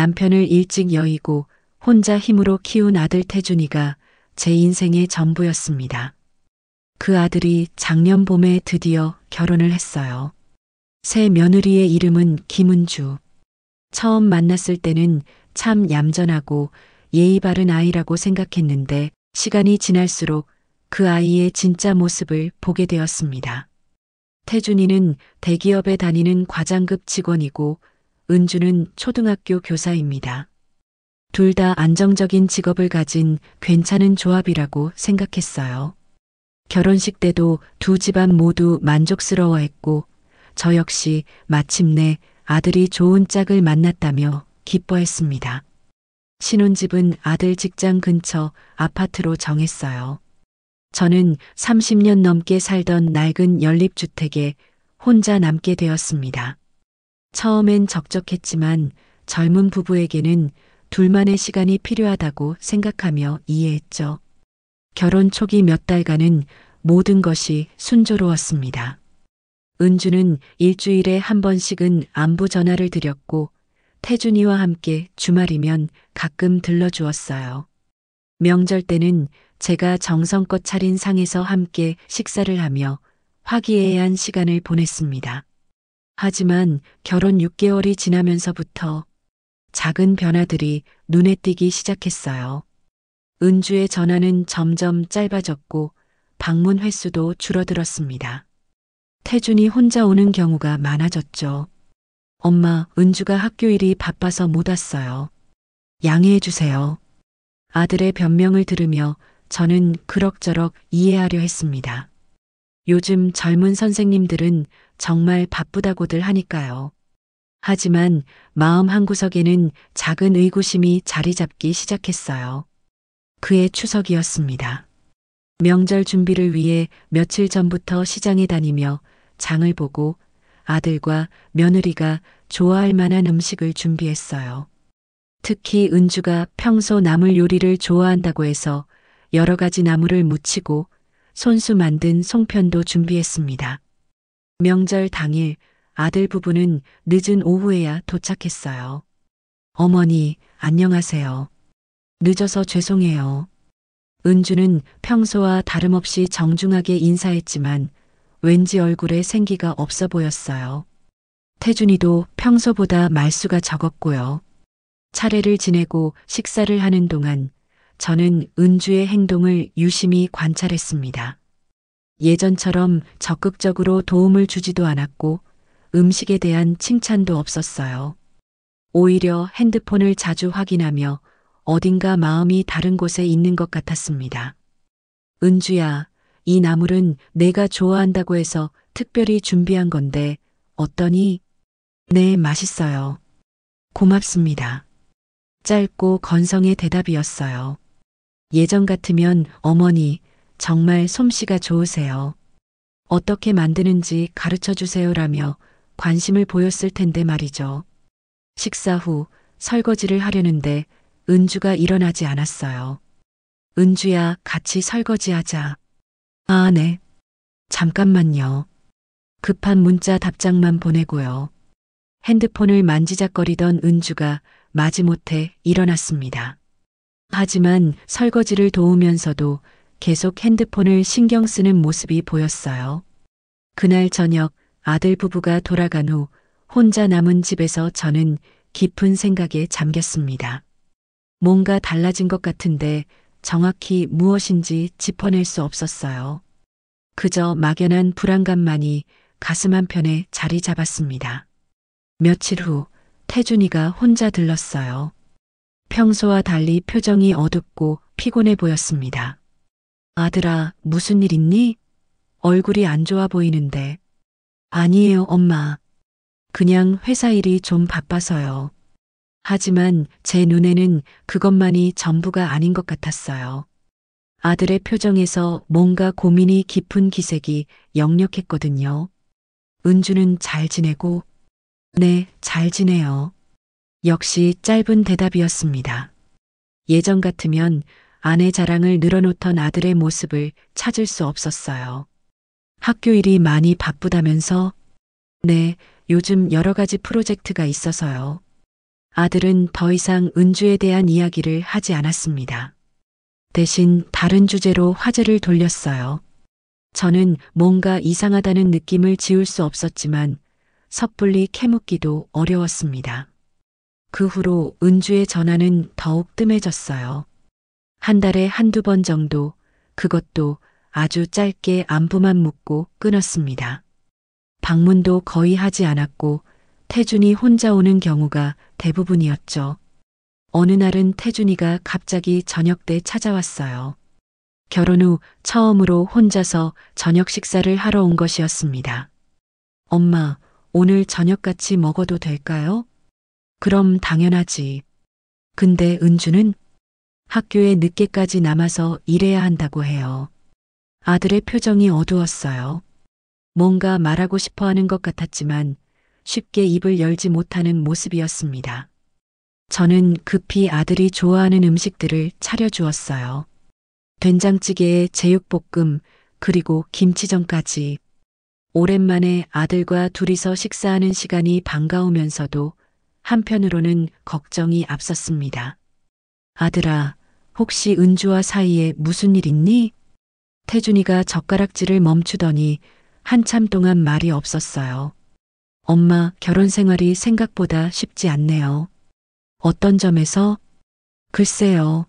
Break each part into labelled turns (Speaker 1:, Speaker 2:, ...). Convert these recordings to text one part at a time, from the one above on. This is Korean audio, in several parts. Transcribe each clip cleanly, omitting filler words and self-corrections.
Speaker 1: 남편을 일찍 여의고 혼자 힘으로 키운 아들 태준이가 제 인생의 전부였습니다. 그 아들이 작년 봄에 드디어 결혼을 했어요. 새 며느리의 이름은 김은주. 처음 만났을 때는 참 얌전하고 예의 바른 아이라고 생각했는데 시간이 지날수록 그 아이의 진짜 모습을 보게 되었습니다. 태준이는 대기업에 다니는 과장급 직원이고 은주는 초등학교 교사입니다. 둘 다 안정적인 직업을 가진 괜찮은 조합이라고 생각했어요. 결혼식 때도 두 집안 모두 만족스러워했고 저 역시 마침내 아들이 좋은 짝을 만났다며 기뻐했습니다. 신혼집은 아들 직장 근처 아파트로 정했어요. 저는 30년 넘게 살던 낡은 연립주택에 혼자 남게 되었습니다. 처음엔 적적했지만 젊은 부부에게는 둘만의 시간이 필요하다고 생각하며 이해했죠. 결혼 초기 몇 달간은 모든 것이 순조로웠습니다. 은주는 일주일에 한 번씩은 안부 전화를 드렸고 태준이와 함께 주말이면 가끔 들러주었어요. 명절 때는 제가 정성껏 차린 상에서 함께 식사를 하며 화기애애한 시간을 보냈습니다. 하지만 결혼 6개월이 지나면서부터 작은 변화들이 눈에 띄기 시작했어요. 은주의 전화는 점점 짧아졌고 방문 횟수도 줄어들었습니다. 태준이 혼자 오는 경우가 많아졌죠. 엄마, 은주가 학교 일이 바빠서 못 왔어요. 양해해 주세요. 아들의 변명을 들으며 저는 그럭저럭 이해하려 했습니다. 요즘 젊은 선생님들은 정말 바쁘다고들 하니까요. 하지만 마음 한구석에는 작은 의구심이 자리 잡기 시작했어요. 그해 추석이었습니다. 명절 준비를 위해 며칠 전부터 시장에 다니며 장을 보고 아들과 며느리가 좋아할 만한 음식을 준비했어요. 특히 은주가 평소 나물 요리를 좋아한다고 해서 여러 가지 나물을 무치고 손수 만든 송편도 준비했습니다. 명절 당일 아들 부부는 늦은 오후에야 도착했어요. 어머니, 안녕하세요. 늦어서 죄송해요. 은주는 평소와 다름없이 정중하게 인사했지만 왠지 얼굴에 생기가 없어 보였어요. 태준이도 평소보다 말수가 적었고요. 차례를 지내고 식사를 하는 동안 저는 은주의 행동을 유심히 관찰했습니다. 예전처럼 적극적으로 도움을 주지도 않았고 음식에 대한 칭찬도 없었어요. 오히려 핸드폰을 자주 확인하며 어딘가 마음이 다른 곳에 있는 것 같았습니다. 은주야, 이 나물은 내가 좋아한다고 해서 특별히 준비한 건데 어떠니? 네, 맛있어요. 고맙습니다. 짧고 건성의 대답이었어요. 예전 같으면 어머니, 정말 솜씨가 좋으세요. 어떻게 만드는지 가르쳐 주세요라며 관심을 보였을 텐데 말이죠. 식사 후 설거지를 하려는데 은주가 일어나지 않았어요. 은주야, 같이 설거지하자. 아, 네. 잠깐만요. 급한 문자 답장만 보내고요. 핸드폰을 만지작거리던 은주가 마지못해 일어났습니다. 하지만 설거지를 도우면서도 계속 핸드폰을 신경 쓰는 모습이 보였어요. 그날 저녁 아들 부부가 돌아간 후 혼자 남은 집에서 저는 깊은 생각에 잠겼습니다. 뭔가 달라진 것 같은데 정확히 무엇인지 짚어낼 수 없었어요. 그저 막연한 불안감만이 가슴 한편에 자리 잡았습니다. 며칠 후 태준이가 혼자 들렀어요. 평소와 달리 표정이 어둡고 피곤해 보였습니다. 아들아, 무슨 일 있니? 얼굴이 안 좋아 보이는데. 아니에요, 엄마. 그냥 회사 일이 좀 바빠서요. 하지만 제 눈에는 그것만이 전부가 아닌 것 같았어요. 아들의 표정에서 뭔가 고민이 깊은 기색이 역력했거든요. 은주는 잘 지내고? 네, 잘 지내요. 역시 짧은 대답이었습니다. 예전 같으면 아내 자랑을 늘어놓던 아들의 모습을 찾을 수 없었어요. 학교 일이 많이 바쁘다면서? 네, 요즘 여러 가지 프로젝트가 있어서요. 아들은 더 이상 은주에 대한 이야기를 하지 않았습니다. 대신 다른 주제로 화제를 돌렸어요. 저는 뭔가 이상하다는 느낌을 지울 수 없었지만 섣불리 캐묻기도 어려웠습니다. 그 후로 은주의 전화는 더욱 뜸해졌어요. 한 달에 한두 번 정도, 그것도 아주 짧게 안부만 묻고 끊었습니다. 방문도 거의 하지 않았고 태준이 혼자 오는 경우가 대부분이었죠. 어느 날은 태준이가 갑자기 저녁 때 찾아왔어요. 결혼 후 처음으로 혼자서 저녁 식사를 하러 온 것이었습니다. 엄마, 오늘 저녁 같이 먹어도 될까요? 그럼 당연하지. 근데 은주는 학교에 늦게까지 남아서 일해야 한다고 해요. 아들의 표정이 어두웠어요. 뭔가 말하고 싶어 하는 것 같았지만 쉽게 입을 열지 못하는 모습이었습니다. 저는 급히 아들이 좋아하는 음식들을 차려주었어요. 된장찌개에 제육볶음, 그리고 김치전까지. 오랜만에 아들과 둘이서 식사하는 시간이 반가우면서도 한편으로는 걱정이 앞섰습니다. 아들아, 혹시 은주와 사이에 무슨 일 있니? 태준이가 젓가락질을 멈추더니 한참 동안 말이 없었어요. 엄마, 결혼 생활이 생각보다 쉽지 않네요. 어떤 점에서? 글쎄요.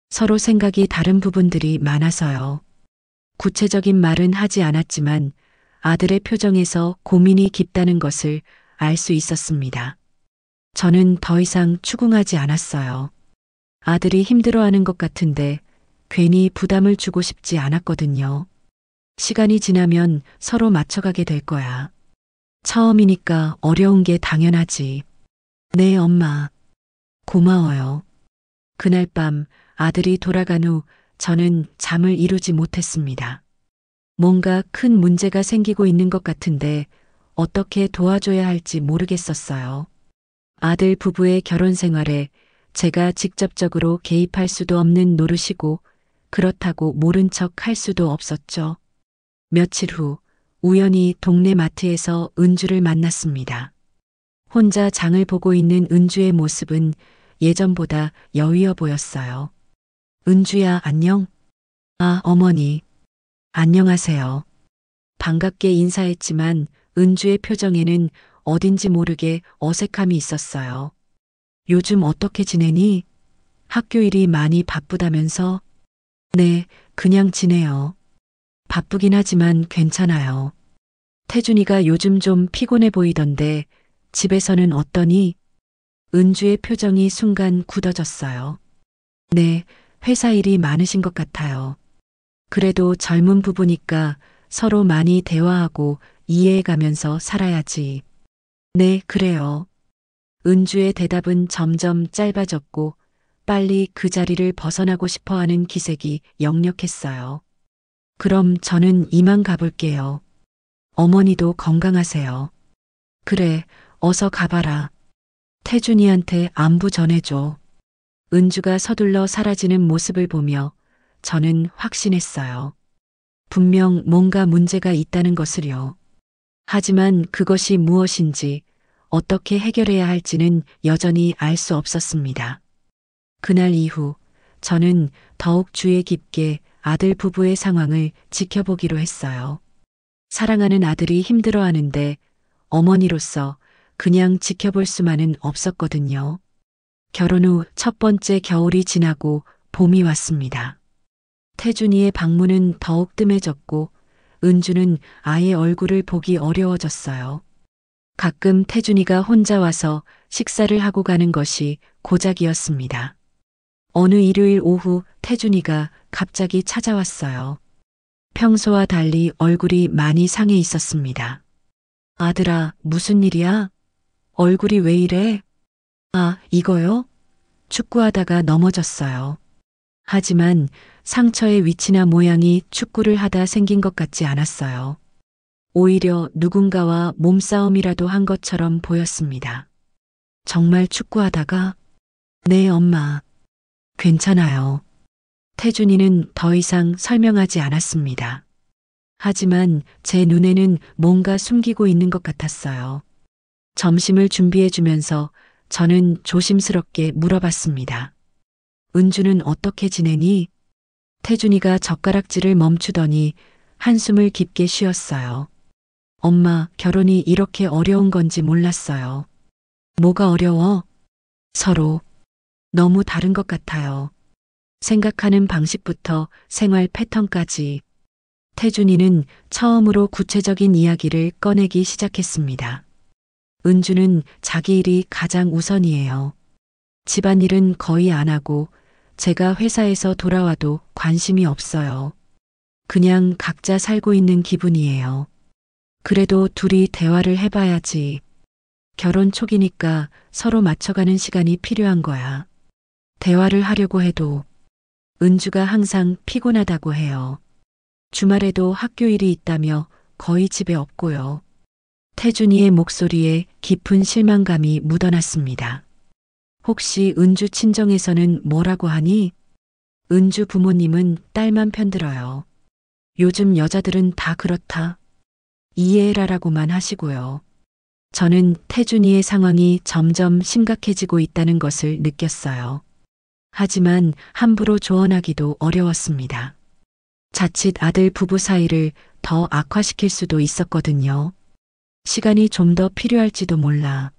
Speaker 1: 서로 생각이 다른 부분들이 많아서요. 구체적인 말은 하지 않았지만 아들의 표정에서 고민이 깊다는 것을 알 수 있었습니다. 저는 더 이상 추궁하지 않았어요. 아들이 힘들어하는 것 같은데 괜히 부담을 주고 싶지 않았거든요. 시간이 지나면 서로 맞춰가게 될 거야. 처음이니까 어려운 게 당연하지. 네, 엄마. 고마워요. 그날 밤 아들이 돌아간 후 저는 잠을 이루지 못했습니다. 뭔가 큰 문제가 생기고 있는 것 같은데 어떻게 도와줘야 할지 모르겠었어요. 아들 부부의 결혼 생활에 제가 직접적으로 개입할 수도 없는 노릇이고 그렇다고 모른 척 할 수도 없었죠. 며칠 후 우연히 동네 마트에서 은주를 만났습니다. 혼자 장을 보고 있는 은주의 모습은 예전보다 여위어 보였어요. 은주야, 안녕? 아, 어머니. 안녕하세요. 반갑게 인사했지만 은주의 표정에는 어딘지 모르게 어색함이 있었어요. 요즘 어떻게 지내니? 학교 일이 많이 바쁘다면서? 네, 그냥 지내요. 바쁘긴 하지만 괜찮아요. 태준이가 요즘 좀 피곤해 보이던데 집에서는 어떠니? 은주의 표정이 순간 굳어졌어요. 네, 회사 일이 많으신 것 같아요. 그래도 젊은 부부니까 서로 많이 대화하고 이해해가면서 살아야지. 네, 그래요. 은주의 대답은 점점 짧아졌고 빨리 그 자리를 벗어나고 싶어 하는 기색이 역력했어요. 그럼 저는 이만 가볼게요. 어머니도 건강하세요. 그래, 어서 가봐라. 태준이한테 안부 전해줘. 은주가 서둘러 사라지는 모습을 보며 저는 확신했어요. 분명 뭔가 문제가 있다는 것을요. 하지만 그것이 무엇인지 어떻게 해결해야 할지는 여전히 알 수 없었습니다. 그날 이후 저는 더욱 주의 깊게 아들 부부의 상황을 지켜보기로 했어요. 사랑하는 아들이 힘들어하는데 어머니로서 그냥 지켜볼 수만은 없었거든요. 결혼 후 첫 번째 겨울이 지나고 봄이 왔습니다. 태준이의 방문은 더욱 뜸해졌고 은주는 아예 얼굴을 보기 어려워졌어요. 가끔 태준이가 혼자 와서 식사를 하고 가는 것이 고작이었습니다. 어느 일요일 오후 태준이가 갑자기 찾아왔어요. 평소와 달리 얼굴이 많이 상해 있었습니다. 아들아, 무슨 일이야? 얼굴이 왜 이래? 아, 이거요? 축구하다가 넘어졌어요. 하지만 상처의 위치나 모양이 축구를 하다 생긴 것 같지 않았어요. 오히려 누군가와 몸싸움이라도 한 것처럼 보였습니다. 정말 축구하다가? 네, 엄마. 괜찮아요. 태준이는 더 이상 설명하지 않았습니다. 하지만 제 눈에는 뭔가 숨기고 있는 것 같았어요. 점심을 준비해 주면서 저는 조심스럽게 물어봤습니다. 은주는 어떻게 지내니? 태준이가 젓가락질을 멈추더니 한숨을 깊게 쉬었어요. 엄마, 결혼이 이렇게 어려운 건지 몰랐어요. 뭐가 어려워? 서로 너무 다른 것 같아요. 생각하는 방식부터 생활 패턴까지. 태준이는 처음으로 구체적인 이야기를 꺼내기 시작했습니다. 은주는 자기 일이 가장 우선이에요. 집안일은 거의 안 하고 제가 회사에서 돌아와도 관심이 없어요. 그냥 각자 살고 있는 기분이에요. 그래도 둘이 대화를 해봐야지. 결혼 초기니까 서로 맞춰가는 시간이 필요한 거야. 대화를 하려고 해도 은주가 항상 피곤하다고 해요. 주말에도 학교 일이 있다며 거의 집에 없고요. 태준이의 목소리에 깊은 실망감이 묻어났습니다. 혹시 은주 친정에서는 뭐라고 하니? 은주 부모님은 딸만 편들어요. 요즘 여자들은 다 그렇다. 이해해라라고만 하시고요. 저는 태준이의 상황이 점점 심각해지고 있다는 것을 느꼈어요. 하지만 함부로 조언하기도 어려웠습니다. 자칫 아들 부부 사이를 더 악화시킬 수도 있었거든요. 시간이 좀 더 필요할지도 몰라.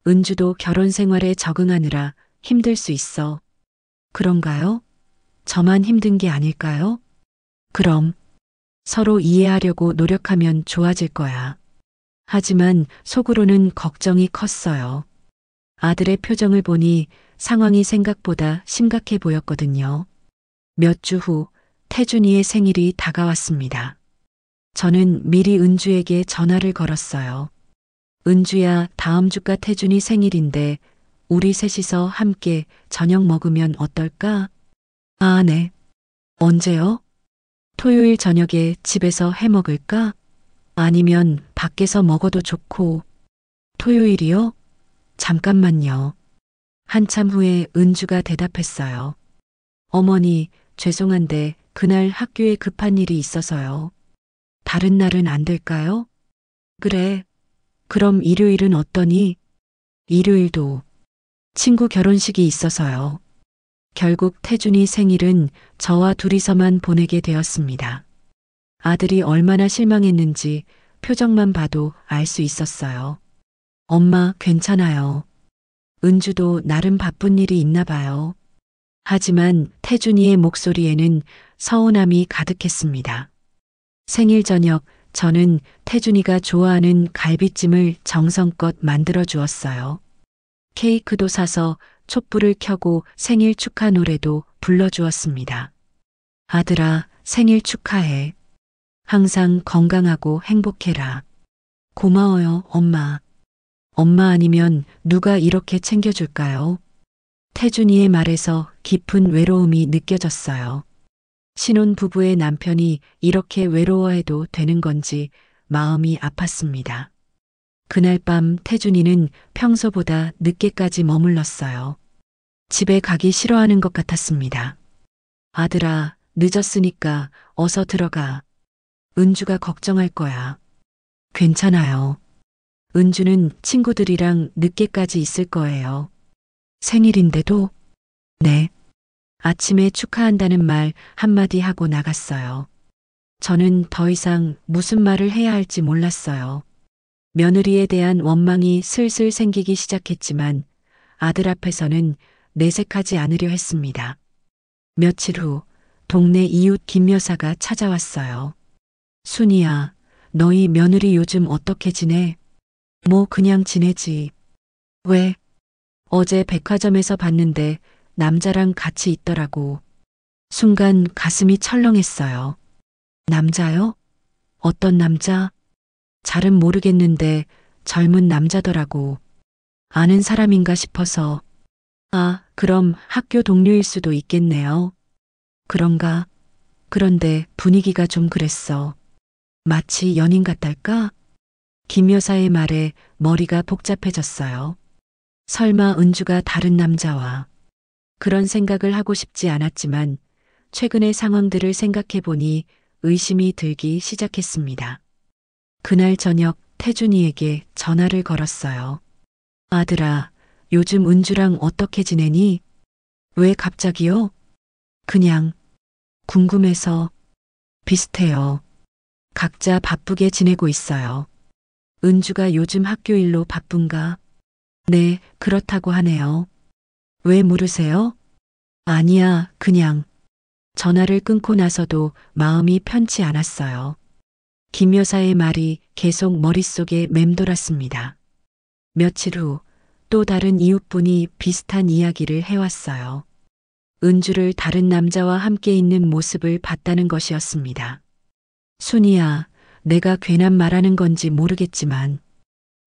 Speaker 1: 은주도 결혼 생활에 적응하느라 힘들 수 있어. 그런가요? 저만 힘든 게 아닐까요? 그럼 서로 이해하려고 노력하면 좋아질 거야. 하지만 속으로는 걱정이 컸어요. 아들의 표정을 보니 상황이 생각보다 심각해 보였거든요. 몇 주 후 태준이의 생일이 다가왔습니다. 저는 미리 은주에게 전화를 걸었어요. 은주야, 다음 주가 태준이 생일인데 우리 셋이서 함께 저녁 먹으면 어떨까? 아, 네. 언제요? 토요일 저녁에 집에서 해 먹을까? 아니면 밖에서 먹어도 좋고. 토요일이요? 잠깐만요. 한참 후에 은주가 대답했어요. 어머니, 죄송한데 그날 학교에 급한 일이 있어서요. 다른 날은 안 될까요? 그래. 그럼 일요일은 어떠니? 일요일도 친구 결혼식이 있어서요. 결국 태준이 생일은 저와 둘이서만 보내게 되었습니다. 아들이 얼마나 실망했는지 표정만 봐도 알 수 있었어요. 엄마, 괜찮아요. 은주도 나름 바쁜 일이 있나 봐요. 하지만 태준이의 목소리에는 서운함이 가득했습니다. 생일 저녁, 저는 태준이가 좋아하는 갈비찜을 정성껏 만들어 주었어요. 케이크도 사서 촛불을 켜고 생일 축하 노래도 불러주었습니다. 아들아, 생일 축하해. 항상 건강하고 행복해라. 고마워요, 엄마. 엄마 아니면 누가 이렇게 챙겨줄까요? 태준이의 말에서 깊은 외로움이 느껴졌어요. 신혼 부부의 남편이 이렇게 외로워해도 되는 건지 마음이 아팠습니다. 그날 밤 태준이는 평소보다 늦게까지 머물렀어요. 집에 가기 싫어하는 것 같았습니다. 아들아, 늦었으니까 어서 들어가. 은주가 걱정할 거야. 괜찮아요. 은주는 친구들이랑 늦게까지 있을 거예요. 생일인데도? 네. 아침에 축하한다는 말 한마디 하고 나갔어요. 저는 더 이상 무슨 말을 해야 할지 몰랐어요. 며느리에 대한 원망이 슬슬 생기기 시작했지만 아들 앞에서는 내색하지 않으려 했습니다. 며칠 후 동네 이웃 김 여사가 찾아왔어요. 순이야, 너희 며느리 요즘 어떻게 지내? 뭐 그냥 지내지. 왜? 어제 백화점에서 봤는데 남자랑 같이 있더라고. 순간 가슴이 철렁했어요. 남자요? 어떤 남자? 잘은 모르겠는데 젊은 남자더라고. 아는 사람인가 싶어서. 아, 그럼 학교 동료일 수도 있겠네요. 그런가? 그런데 분위기가 좀 그랬어. 마치 연인 같달까? 김 여사의 말에 머리가 복잡해졌어요. 설마 은주가 다른 남자와. 그런 생각을 하고 싶지 않았지만 최근의 상황들을 생각해 보니 의심이 들기 시작했습니다. 그날 저녁 태준이에게 전화를 걸었어요. 아들아, 요즘 은주랑 어떻게 지내니? 왜 갑자기요? 그냥 궁금해서. 비슷해요. 각자 바쁘게 지내고 있어요. 은주가 요즘 학교 일로 바쁜가? 네, 그렇다고 하네요. 왜 물으세요? 아니야, 그냥. 전화를 끊고 나서도 마음이 편치 않았어요. 김 여사의 말이 계속 머릿속에 맴돌았습니다. 며칠 후 또 다른 이웃분이 비슷한 이야기를 해왔어요. 은주를 다른 남자와 함께 있는 모습을 봤다는 것이었습니다. 순이야, 내가 괜한 말하는 건지 모르겠지만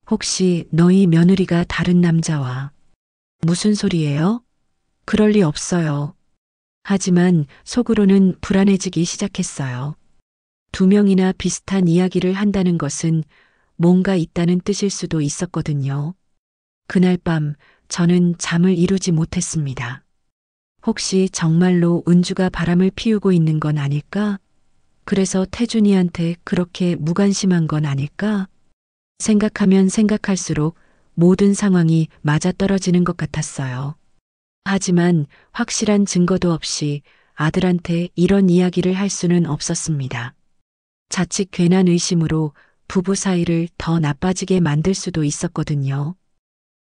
Speaker 1: 혹시 너희 며느리가 다른 남자와. 무슨 소리예요? 그럴 리 없어요. 하지만 속으로는 불안해지기 시작했어요. 두 명이나 비슷한 이야기를 한다는 것은 뭔가 있다는 뜻일 수도 있었거든요. 그날 밤 저는 잠을 이루지 못했습니다. 혹시 정말로 은주가 바람을 피우고 있는 건 아닐까? 그래서 태준이한테 그렇게 무관심한 건 아닐까? 생각하면 생각할수록 모든 상황이 맞아떨어지는 것 같았어요. 하지만 확실한 증거도 없이 아들한테 이런 이야기를 할 수는 없었습니다. 자칫 괜한 의심으로 부부 사이를 더 나빠지게 만들 수도 있었거든요.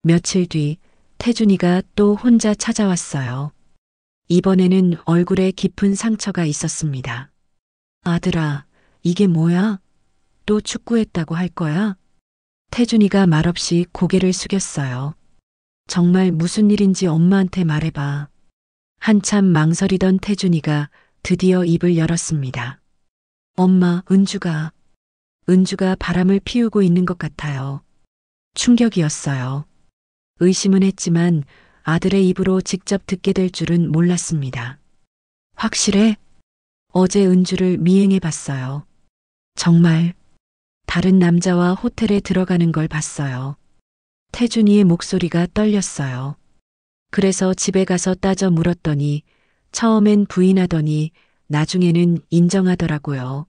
Speaker 1: 며칠 뒤 태준이가 또 혼자 찾아왔어요. 이번에는 얼굴에 깊은 상처가 있었습니다. 아들아, 이게 뭐야? 또 축구했다고 할 거야? 태준이가 말없이 고개를 숙였어요. 정말 무슨 일인지 엄마한테 말해봐. 한참 망설이던 태준이가 드디어 입을 열었습니다. 엄마, 은주가 바람을 피우고 있는 것 같아요. 충격이었어요. 의심은 했지만 아들의 입으로 직접 듣게 될 줄은 몰랐습니다. 확실해? 어제 은주를 미행해 봤어요. 정말 다른 남자와 호텔에 들어가는 걸 봤어요. 태준이의 목소리가 떨렸어요. 그래서 집에 가서 따져 물었더니 처음엔 부인하더니 나중에는 인정하더라고요.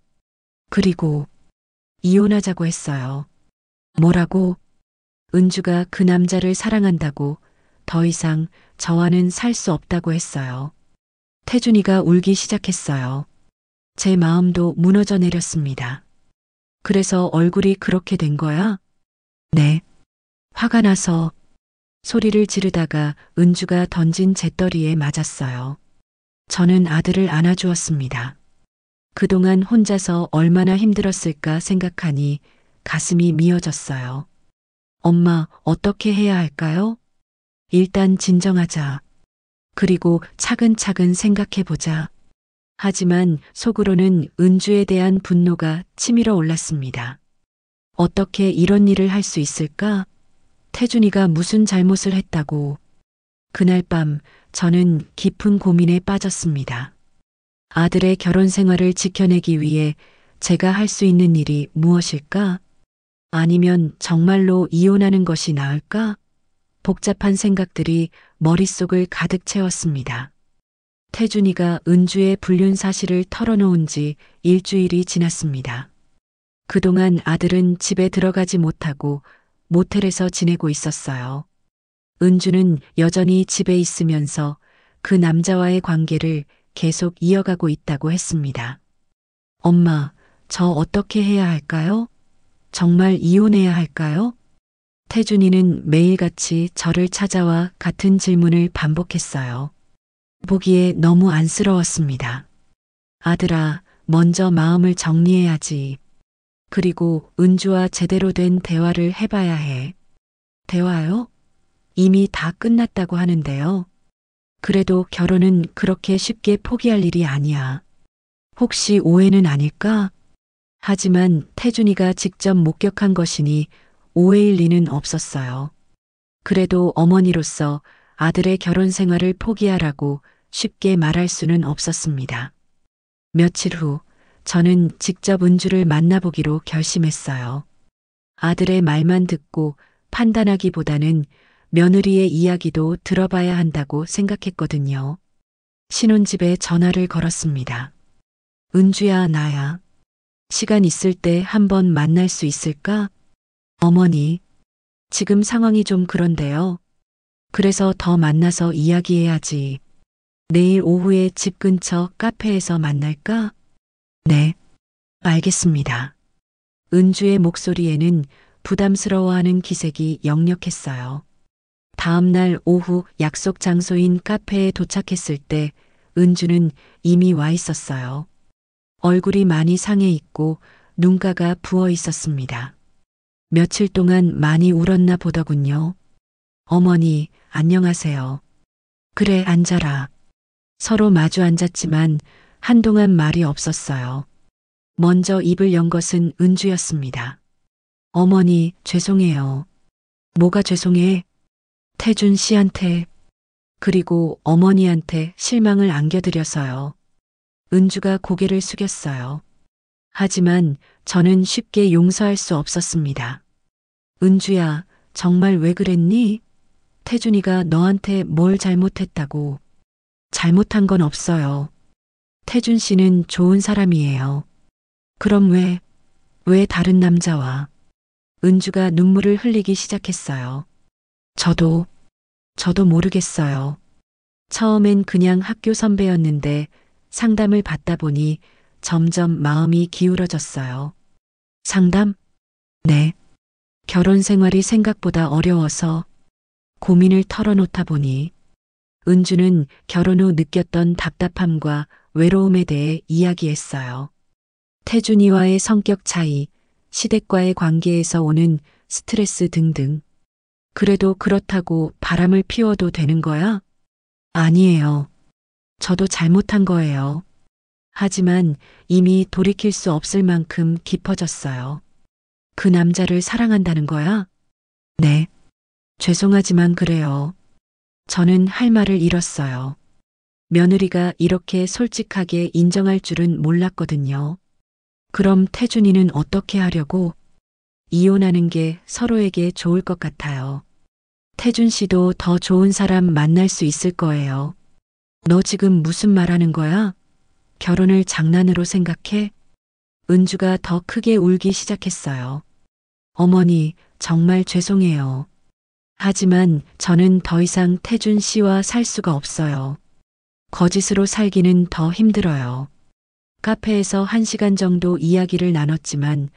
Speaker 1: 그리고 이혼하자고 했어요. 뭐라고? 은주가 그 남자를 사랑한다고, 더 이상 저와는 살 수 없다고 했어요. 태준이가 울기 시작했어요. 제 마음도 무너져 내렸습니다. 그래서 얼굴이 그렇게 된 거야? 네. 화가 나서 소리를 지르다가 은주가 던진 재떨이에 맞았어요. 저는 아들을 안아주었습니다. 그동안 혼자서 얼마나 힘들었을까 생각하니 가슴이 미어졌어요. 엄마, 어떻게 해야 할까요? 일단 진정하자. 그리고 차근차근 생각해보자. 하지만 속으로는 은주에 대한 분노가 치밀어 올랐습니다. 어떻게 이런 일을 할 수 있을까? 태준이가 무슨 잘못을 했다고. 그날 밤 저는 깊은 고민에 빠졌습니다. 아들의 결혼 생활을 지켜내기 위해 제가 할 수 있는 일이 무엇일까? 아니면 정말로 이혼하는 것이 나을까? 복잡한 생각들이 머릿속을 가득 채웠습니다. 태준이가 은주의 불륜 사실을 털어놓은 지 일주일이 지났습니다. 그동안 아들은 집에 들어가지 못하고 모텔에서 지내고 있었어요. 은주는 여전히 집에 있으면서 그 남자와의 관계를 계속 이어가고 있다고 했습니다. 엄마, 저 어떻게 해야 할까요? 정말 이혼해야 할까요? 태준이는 매일같이 저를 찾아와 같은 질문을 반복했어요. 보기에 너무 안쓰러웠습니다. 아들아, 먼저 마음을 정리해야지. 그리고 은주와 제대로 된 대화를 해봐야 해. 대화요? 이미 다 끝났다고 하는데요. 그래도 결혼은 그렇게 쉽게 포기할 일이 아니야. 혹시 오해는 아닐까? 하지만 태준이가 직접 목격한 것이니 오해일 리는 없었어요. 그래도 어머니로서 아들의 결혼 생활을 포기하라고 쉽게 말할 수는 없었습니다. 며칠 후 저는 직접 은주를 만나보기로 결심했어요. 아들의 말만 듣고 판단하기보다는 며느리의 이야기도 들어봐야 한다고 생각했거든요. 신혼집에 전화를 걸었습니다. 은주야, 나야. 시간 있을 때 한번 만날 수 있을까? 어머니, 지금 상황이 좀 그런데요. 그래서 더 만나서 이야기해야지. 내일 오후에 집 근처 카페에서 만날까? 네, 알겠습니다. 은주의 목소리에는 부담스러워하는 기색이 역력했어요. 다음 날 오후 약속 장소인 카페에 도착했을 때 은주는 이미 와 있었어요. 얼굴이 많이 상해 있고 눈가가 부어 있었습니다. 며칠 동안 많이 울었나 보더군요. 어머니, 안녕하세요. 그래, 앉아라. 서로 마주 앉았지만 한동안 말이 없었어요. 먼저 입을 연 것은 은주였습니다. 어머니, 죄송해요. 뭐가 죄송해? 태준 씨한테, 그리고 어머니한테 실망을 안겨드려서요. 은주가 고개를 숙였어요. 하지만 저는 쉽게 용서할 수 없었습니다. 은주야, 정말 왜 그랬니? 태준이가 너한테 뭘 잘못했다고. 잘못한 건 없어요. 태준 씨는 좋은 사람이에요. 그럼 왜 다른 남자와? 은주가 눈물을 흘리기 시작했어요. 저도 모르겠어요. 처음엔 그냥 학교 선배였는데 상담을 받다 보니 점점 마음이 기울어졌어요. 상담? 네. 결혼 생활이 생각보다 어려워서 고민을 털어놓다 보니 은주는 결혼 후 느꼈던 답답함과 외로움에 대해 이야기했어요. 태준이와의 성격 차이, 시댁과의 관계에서 오는 스트레스 등등. 그래도 그렇다고 바람을 피워도 되는 거야? 아니에요. 저도 잘못한 거예요. 하지만 이미 돌이킬 수 없을 만큼 깊어졌어요. 그 남자를 사랑한다는 거야? 네. 죄송하지만 그래요. 저는 할 말을 잃었어요. 며느리가 이렇게 솔직하게 인정할 줄은 몰랐거든요. 그럼 태준이는 어떻게 하려고? 이혼하는 게 서로에게 좋을 것 같아요. 태준 씨도 더 좋은 사람 만날 수 있을 거예요. 너 지금 무슨 말 하는 거야? 결혼을 장난으로 생각해? 은주가 더 크게 울기 시작했어요. 어머니, 정말 죄송해요. 하지만 저는 더 이상 태준 씨와 살 수가 없어요. 거짓으로 살기는 더 힘들어요. 카페에서 1시간 정도 이야기를 나눴지만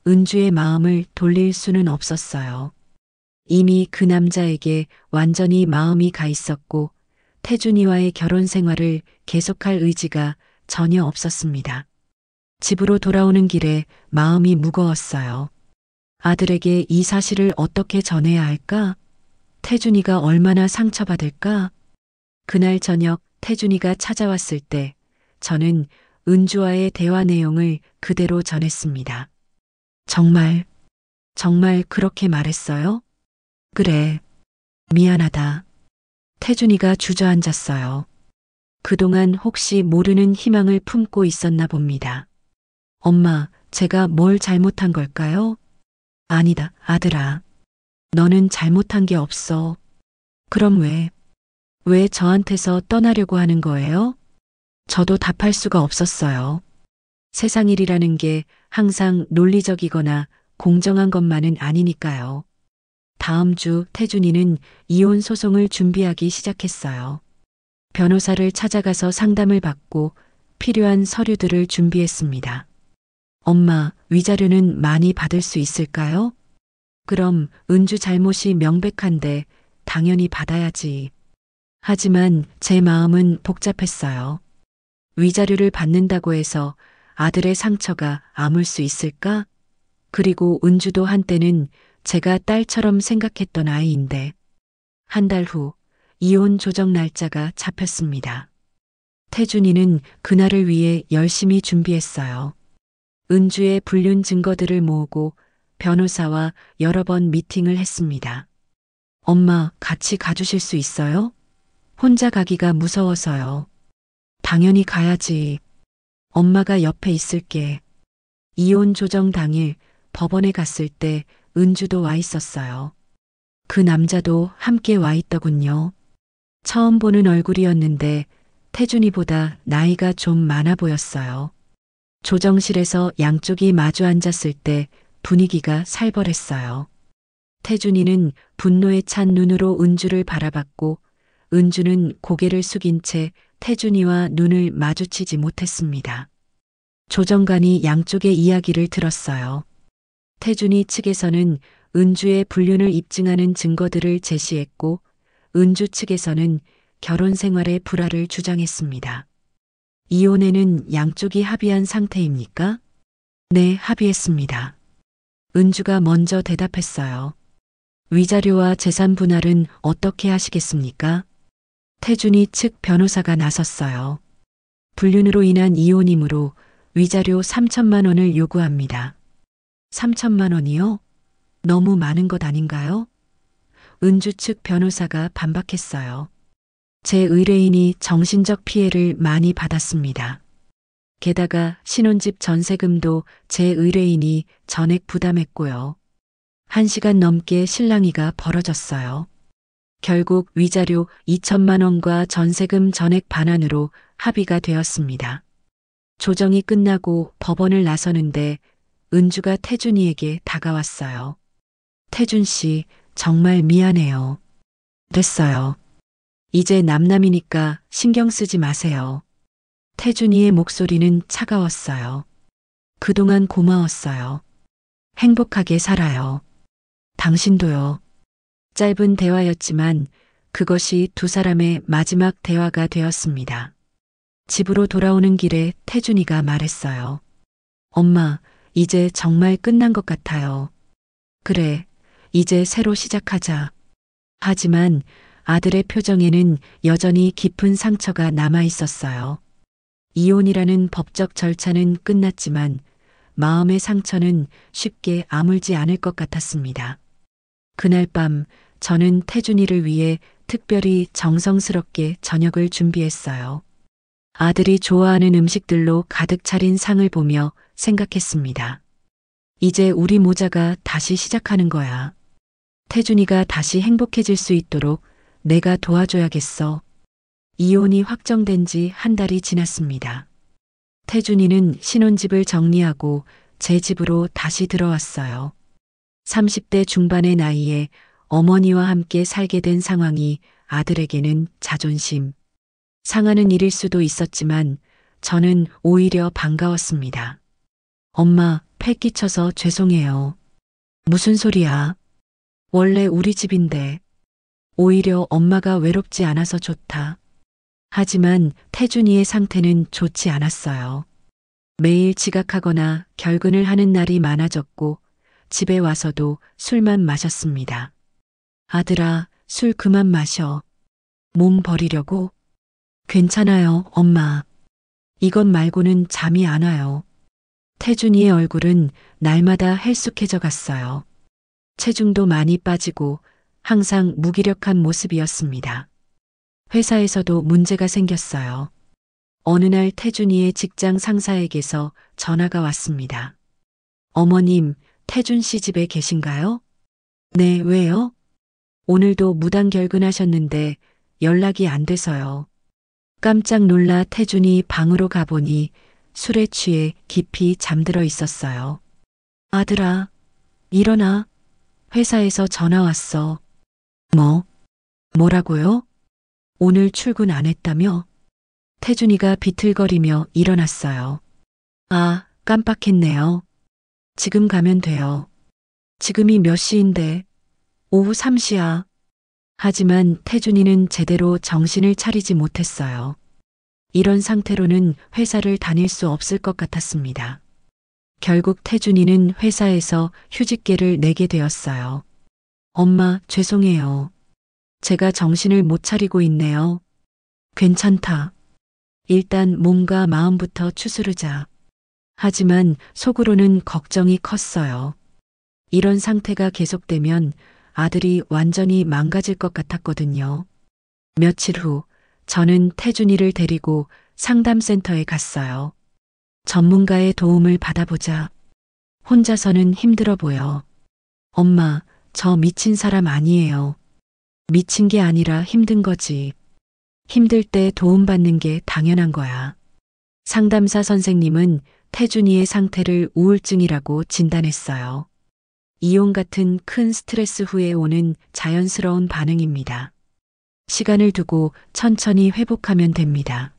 Speaker 1: 은주의 마음을 돌릴 수는 없었어요. 이미 그 남자에게 완전히 마음이 가 있었고 태준이와의 결혼 생활을 계속할 의지가 전혀 없었습니다. 집으로 돌아오는 길에 마음이 무거웠어요. 아들에게 이 사실을 어떻게 전해야 할까? 태준이가 얼마나 상처받을까? 그날 저녁 태준이가 찾아왔을 때 저는 은주와의 대화 내용을 그대로 전했습니다. 정말 그렇게 말했어요? 그래. 미안하다. 태준이가 주저앉았어요. 그동안 혹시 모르는 희망을 품고 있었나 봅니다. 엄마, 제가 뭘 잘못한 걸까요? 아니다, 아들아. 너는 잘못한 게 없어. 그럼 왜 저한테서 떠나려고 하는 거예요? 저도 답할 수가 없었어요. 세상 일이라는 게 항상 논리적이거나 공정한 것만은 아니니까요. 다음 주 태준이는 이혼 소송을 준비하기 시작했어요. 변호사를 찾아가서 상담을 받고 필요한 서류들을 준비했습니다. 엄마, 위자료는 많이 받을 수 있을까요? 그럼 은주 잘못이 명백한데 당연히 받아야지. 하지만 제 마음은 복잡했어요. 위자료를 받는다고 해서 아들의 상처가 아물 수 있을까? 그리고 은주도 한때는 제가 딸처럼 생각했던 아이인데 한 달 후 이혼 조정 날짜가 잡혔습니다. 태준이는 그날을 위해 열심히 준비했어요. 은주의 불륜 증거들을 모으고 변호사와 여러 번 미팅을 했습니다. 엄마, 같이 가주실 수 있어요? 혼자 가기가 무서워서요. 당연히 가야지. 엄마가 옆에 있을게. 이혼 조정 당일 법원에 갔을 때 은주도 와 있었어요. 그 남자도 함께 와 있더군요. 처음 보는 얼굴이었는데 태준이보다 나이가 좀 많아 보였어요. 조정실에서 양쪽이 마주 앉았을 때 분위기가 살벌했어요. 태준이는 분노에 찬 눈으로 은주를 바라봤고 은주는 고개를 숙인 채 태준이와 눈을 마주치지 못했습니다. 조정관이 양쪽의 이야기를 들었어요. 태준이 측에서는 은주의 불륜을 입증하는 증거들을 제시했고 은주 측에서는 결혼 생활의 불화를 주장했습니다. 이혼에는 양쪽이 합의한 상태입니까? 네, 합의했습니다. 은주가 먼저 대답했어요. 위자료와 재산 분할은 어떻게 하시겠습니까? 태준이 측 변호사가 나섰어요. 불륜으로 인한 이혼이므로 위자료 3천만 원을 요구합니다. 3천만 원이요? 너무 많은 것 아닌가요? 은주 측 변호사가 반박했어요. 제 의뢰인이 정신적 피해를 많이 받았습니다. 게다가 신혼집 전세금도 제 의뢰인이 전액 부담했고요. 1시간 넘게 실랑이가 벌어졌어요. 결국 위자료 2천만 원과 전세금 전액 반환으로 합의가 되었습니다. 조정이 끝나고 법원을 나서는데 은주가 태준이에게 다가왔어요. 태준 씨, 정말 미안해요. 됐어요. 이제 남남이니까 신경 쓰지 마세요. 태준이의 목소리는 차가웠어요. 그동안 고마웠어요. 행복하게 살아요. 당신도요. 짧은 대화였지만 그것이 두 사람의 마지막 대화가 되었습니다. 집으로 돌아오는 길에 태준이가 말했어요. 엄마, 이제 정말 끝난 것 같아요. 그래, 이제 새로 시작하자. 하지만 아들의 표정에는 여전히 깊은 상처가 남아 있었어요. 이혼이라는 법적 절차는 끝났지만 마음의 상처는 쉽게 아물지 않을 것 같았습니다. 그날 밤 저는 태준이를 위해 특별히 정성스럽게 저녁을 준비했어요. 아들이 좋아하는 음식들로 가득 차린 상을 보며 생각했습니다. 이제 우리 모자가 다시 시작하는 거야. 태준이가 다시 행복해질 수 있도록 내가 도와줘야겠어. 이혼이 확정된 지 1달이 지났습니다. 태준이는 신혼집을 정리하고 제 집으로 다시 들어왔어요. 30대 중반의 나이에 어머니와 함께 살게 된 상황이 아들에게는 자존심, 상하는 일일 수도 있었지만 저는 오히려 반가웠습니다. 엄마, 패 끼쳐서 죄송해요. 무슨 소리야? 원래 우리 집인데. 오히려 엄마가 외롭지 않아서 좋다. 하지만 태준이의 상태는 좋지 않았어요. 매일 지각하거나 결근을 하는 날이 많아졌고 집에 와서도 술만 마셨습니다. 아들아, 술 그만 마셔. 몸 버리려고? 괜찮아요, 엄마. 이것 말고는 잠이 안 와요. 태준이의 얼굴은 날마다 헬쑥해져 갔어요. 체중도 많이 빠지고 항상 무기력한 모습이었습니다. 회사에서도 문제가 생겼어요. 어느 날 태준이의 직장 상사에게서 전화가 왔습니다. 어머님, 태준 씨 집에 계신가요? 네, 왜요? 오늘도 무단 결근하셨는데 연락이 안 돼서요. 깜짝 놀라 태준이 방으로 가보니 술에 취해 깊이 잠들어 있었어요. 아들아, 일어나. 회사에서 전화 왔어. 뭐라고요? 오늘 출근 안 했다며? 태준이가 비틀거리며 일어났어요. 아, 깜빡했네요. 지금 가면 돼요. 지금이 몇 시인데? 오후 3시야. 하지만 태준이는 제대로 정신을 차리지 못했어요. 이런 상태로는 회사를 다닐 수 없을 것 같았습니다. 결국 태준이는 회사에서 휴직계를 내게 되었어요. 엄마, 죄송해요. 제가 정신을 못 차리고 있네요. 괜찮다. 일단 몸과 마음부터 추스르자. 하지만 속으로는 걱정이 컸어요. 이런 상태가 계속되면 아들이 완전히 망가질 것 같았거든요. 며칠 후 저는 태준이를 데리고 상담센터에 갔어요. 전문가의 도움을 받아보자. 혼자서는 힘들어 보여. 엄마, 저 미친 사람 아니에요. 미친 게 아니라 힘든 거지. 힘들 때 도움받는 게 당연한 거야. 상담사 선생님은 태준이의 상태를 우울증이라고 진단했어요. 이혼 같은 큰 스트레스 후에 오는 자연스러운 반응입니다. 시간을 두고 천천히 회복하면 됩니다.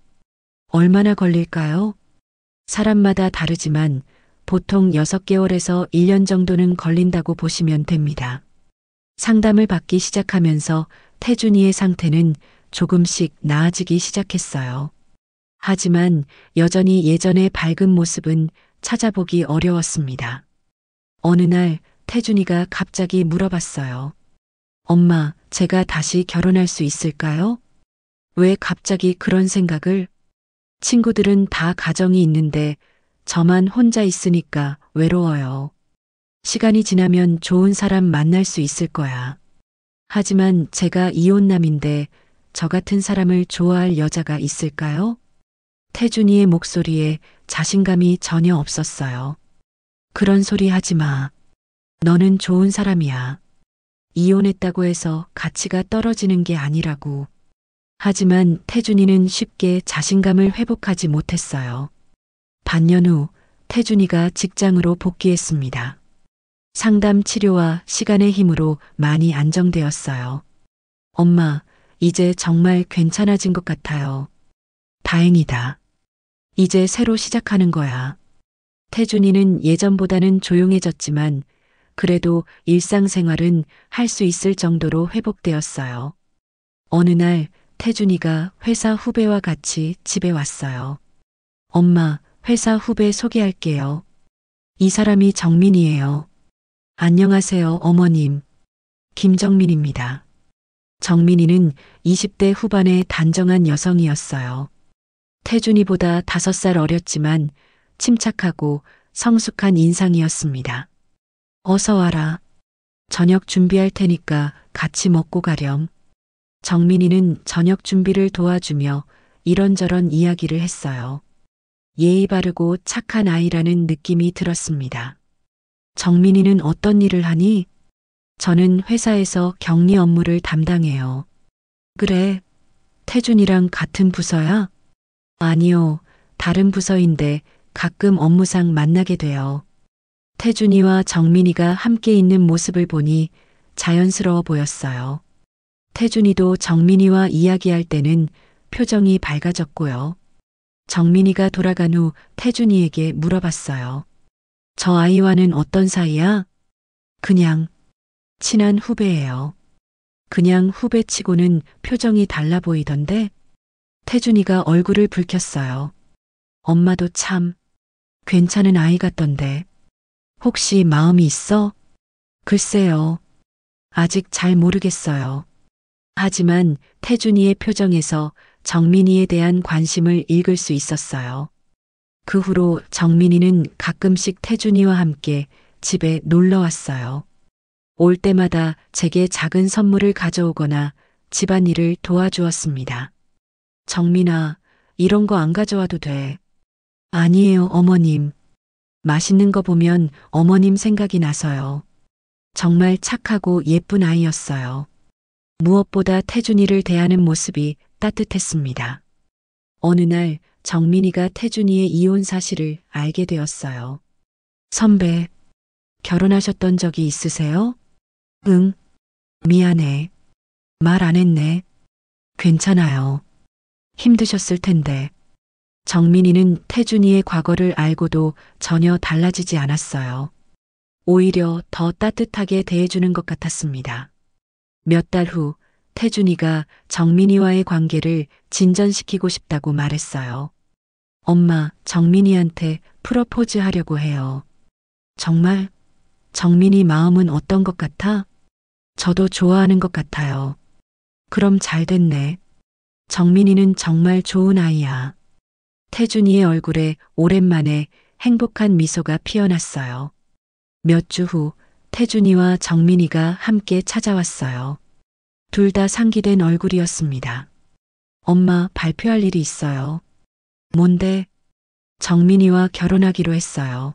Speaker 1: 얼마나 걸릴까요? 사람마다 다르지만 보통 6개월에서 1년 정도는 걸린다고 보시면 됩니다. 상담을 받기 시작하면서 태준이의 상태는 조금씩 나아지기 시작했어요. 하지만 여전히 예전의 밝은 모습은 찾아보기 어려웠습니다. 어느 날 태준이가 갑자기 물어봤어요. 엄마, 제가 다시 결혼할 수 있을까요? 왜 갑자기 그런 생각을? 친구들은 다 가정이 있는데 저만 혼자 있으니까 외로워요. 시간이 지나면 좋은 사람 만날 수 있을 거야. 하지만 제가 이혼남인데 저 같은 사람을 좋아할 여자가 있을까요? 태준이의 목소리에 자신감이 전혀 없었어요. 그런 소리 하지 마. 너는 좋은 사람이야. 이혼했다고 해서 가치가 떨어지는 게 아니라고. 하지만 태준이는 쉽게 자신감을 회복하지 못했어요. 반년 후 태준이가 직장으로 복귀했습니다. 상담 치료와 시간의 힘으로 많이 안정되었어요. 엄마, 이제 정말 괜찮아진 것 같아요. 다행이다. 이제 새로 시작하는 거야. 태준이는 예전보다는 조용해졌지만 그래도 일상생활은 할 수 있을 정도로 회복되었어요. 어느 날 태준이가 회사 후배와 같이 집에 왔어요. 엄마, 회사 후배 소개할게요. 이 사람이 정민이에요. 안녕하세요, 어머님. 김정민입니다. 정민이는 20대 후반의 단정한 여성이었어요. 태준이보다 5살 어렸지만 침착하고 성숙한 인상이었습니다. 어서 와라. 저녁 준비할 테니까 같이 먹고 가렴. 정민이는 저녁 준비를 도와주며 이런저런 이야기를 했어요. 예의 바르고 착한 아이라는 느낌이 들었습니다. 정민이는 어떤 일을 하니? 저는 회사에서 격리 업무를 담당해요. 그래, 태준이랑 같은 부서야? 아니요, 다른 부서인데 가끔 업무상 만나게 돼요. 태준이와 정민이가 함께 있는 모습을 보니 자연스러워 보였어요. 태준이도 정민이와 이야기할 때는 표정이 밝아졌고요. 정민이가 돌아간 후 태준이에게 물어봤어요. 저 아이와는 어떤 사이야? 그냥 친한 후배예요. 그냥 후배치고는 표정이 달라 보이던데? 태준이가 얼굴을 붉혔어요. 엄마도 참 괜찮은 아이 같던데. 혹시 마음이 있어? 글쎄요. 아직 잘 모르겠어요. 하지만 태준이의 표정에서 정민이에 대한 관심을 읽을 수 있었어요. 그 후로 정민이는 가끔씩 태준이와 함께 집에 놀러 왔어요. 올 때마다 제게 작은 선물을 가져오거나 집안일을 도와주었습니다. 정민아, 이런 거 안 가져와도 돼. 아니에요, 어머님. 맛있는 거 보면 어머님 생각이 나서요. 정말 착하고 예쁜 아이였어요. 무엇보다 태준이를 대하는 모습이 따뜻했습니다. 어느 날 정민이가 태준이의 이혼 사실을 알게 되었어요. 선배, 결혼하셨던 적이 있으세요? 응, 미안해. 말 안 했네. 괜찮아요. 힘드셨을 텐데. 정민이는 태준이의 과거를 알고도 전혀 달라지지 않았어요. 오히려 더 따뜻하게 대해주는 것 같았습니다. 몇 달 후 태준이가 정민이와의 관계를 진전시키고 싶다고 말했어요. 엄마, 정민이한테 프러포즈 하려고 해요. 정말? 정민이 마음은 어떤 것 같아? 저도 좋아하는 것 같아요. 그럼 잘 됐네. 정민이는 정말 좋은 아이야. 태준이의 얼굴에 오랜만에 행복한 미소가 피어났어요. 몇 주 후 태준이와 정민이가 함께 찾아왔어요. 둘 다 상기된 얼굴이었습니다. 엄마, 발표할 일이 있어요. 뭔데? 정민이와 결혼하기로 했어요.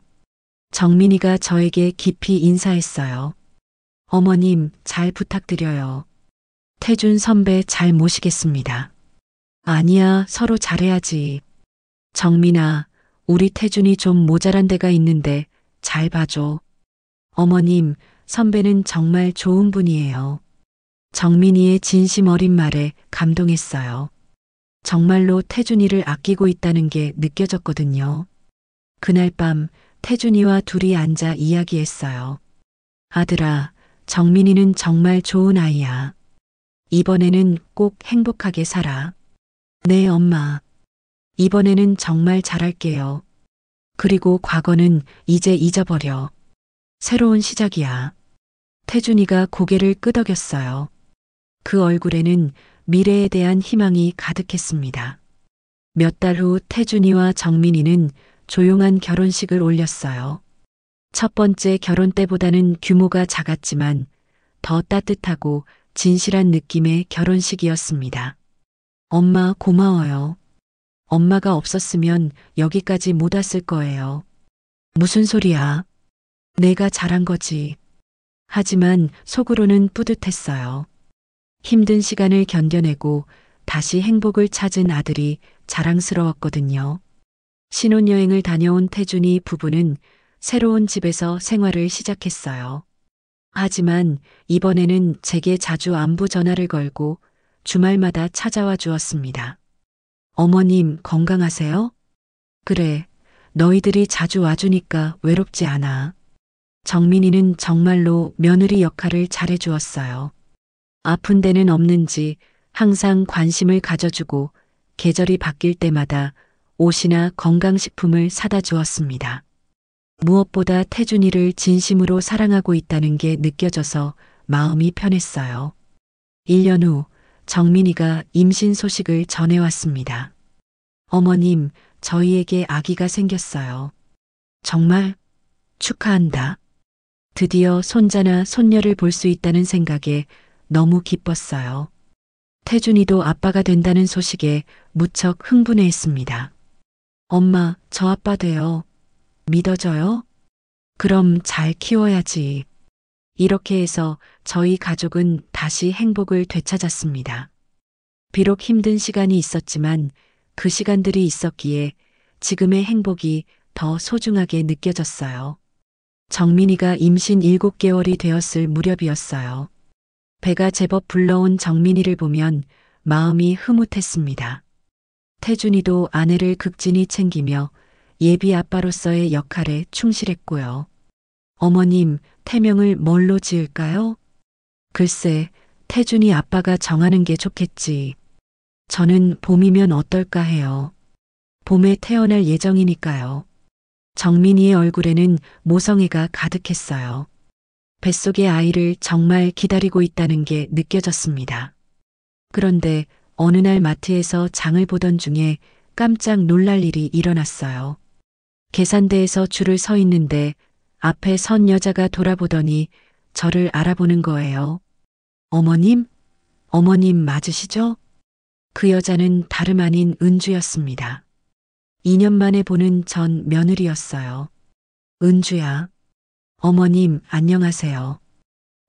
Speaker 1: 정민이가 저에게 깊이 인사했어요. 어머님, 잘 부탁드려요. 태준 선배 잘 모시겠습니다. 아니야, 서로 잘해야지. 정민아, 우리 태준이 좀 모자란 데가 있는데 잘 봐줘. 어머님, 선배는 정말 좋은 분이에요. 정민이의 진심 어린 말에 감동했어요. 정말로 태준이를 아끼고 있다는 게 느껴졌거든요. 그날 밤 태준이와 둘이 앉아 이야기했어요. 아들아, 정민이는 정말 좋은 아이야. 이번에는 꼭 행복하게 살아. 네, 엄마. 이번에는 정말 잘할게요. 그리고 과거는 이제 잊어버려. 새로운 시작이야. 태준이가 고개를 끄덕였어요. 그 얼굴에는 미래에 대한 희망이 가득했습니다. 몇 달 후 태준이와 정민이는 조용한 결혼식을 올렸어요. 첫 번째 결혼 때보다는 규모가 작았지만 더 따뜻하고 진실한 느낌의 결혼식이었습니다. 엄마 고마워요. 엄마가 없었으면 여기까지 못 왔을 거예요. 무슨 소리야? 내가 잘한 거지. 하지만 속으로는 뿌듯했어요. 힘든 시간을 견뎌내고 다시 행복을 찾은 아들이 자랑스러웠거든요. 신혼여행을 다녀온 태준이 부부는 새로운 집에서 생활을 시작했어요. 하지만 이번에는 제게 자주 안부 전화를 걸고 주말마다 찾아와 주었습니다. 어머님 건강하세요? 그래, 너희들이 자주 와주니까 외롭지 않아. 정민이는 정말로 며느리 역할을 잘해주었어요. 아픈 데는 없는지 항상 관심을 가져주고 계절이 바뀔 때마다 옷이나 건강식품을 사다 주었습니다. 무엇보다 태준이를 진심으로 사랑하고 있다는 게 느껴져서 마음이 편했어요. 1년 후 정민이가 임신 소식을 전해왔습니다. 어머님, 저희에게 아기가 생겼어요. 정말 축하한다. 드디어 손자나 손녀를 볼 수 있다는 생각에 너무 기뻤어요. 태준이도 아빠가 된다는 소식에 무척 흥분해했습니다. 엄마, 저 아빠 돼요. 믿어져요? 그럼 잘 키워야지. 이렇게 해서 저희 가족은 다시 행복을 되찾았습니다. 비록 힘든 시간이 있었지만 그 시간들이 있었기에 지금의 행복이 더 소중하게 느껴졌어요. 정민이가 임신 7개월이 되었을 무렵이었어요. 배가 제법 불러온 정민이를 보면 마음이 흐뭇했습니다. 태준이도 아내를 극진히 챙기며 예비 아빠로서의 역할에 충실했고요. 어머님, 태명을 뭘로 지을까요? 글쎄, 태준이 아빠가 정하는 게 좋겠지. 저는 봄이면 어떨까 해요. 봄에 태어날 예정이니까요. 정민이의 얼굴에는 모성애가 가득했어요. 뱃속의 아이를 정말 기다리고 있다는 게 느껴졌습니다. 그런데 어느 날 마트에서 장을 보던 중에 깜짝 놀랄 일이 일어났어요. 계산대에서 줄을 서 있는데 앞에 선 여자가 돌아보더니 저를 알아보는 거예요. 어머님? 어머님 맞으시죠? 그 여자는 다름 아닌 은주였습니다. 2년 만에 보는 전 며느리였어요. 은주야. 어머님 안녕하세요.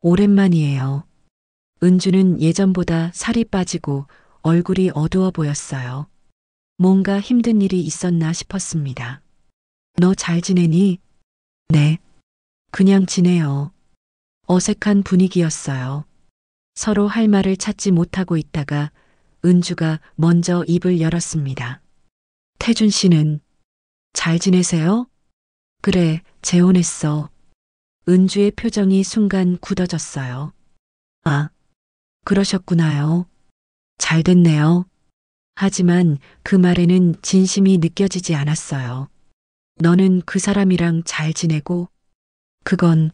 Speaker 1: 오랜만이에요. 은주는 예전보다 살이 빠지고 얼굴이 어두워 보였어요. 뭔가 힘든 일이 있었나 싶었습니다. 너 잘 지내니? 네. 그냥 지내요. 어색한 분위기였어요. 서로 할 말을 찾지 못하고 있다가 은주가 먼저 입을 열었습니다. 태준 씨는 잘 지내세요? 그래, 재혼했어. 은주의 표정이 순간 굳어졌어요. 아, 그러셨구나요. 잘 됐네요. 하지만 그 말에는 진심이 느껴지지 않았어요. 너는 그 사람이랑 잘 지내고? 그건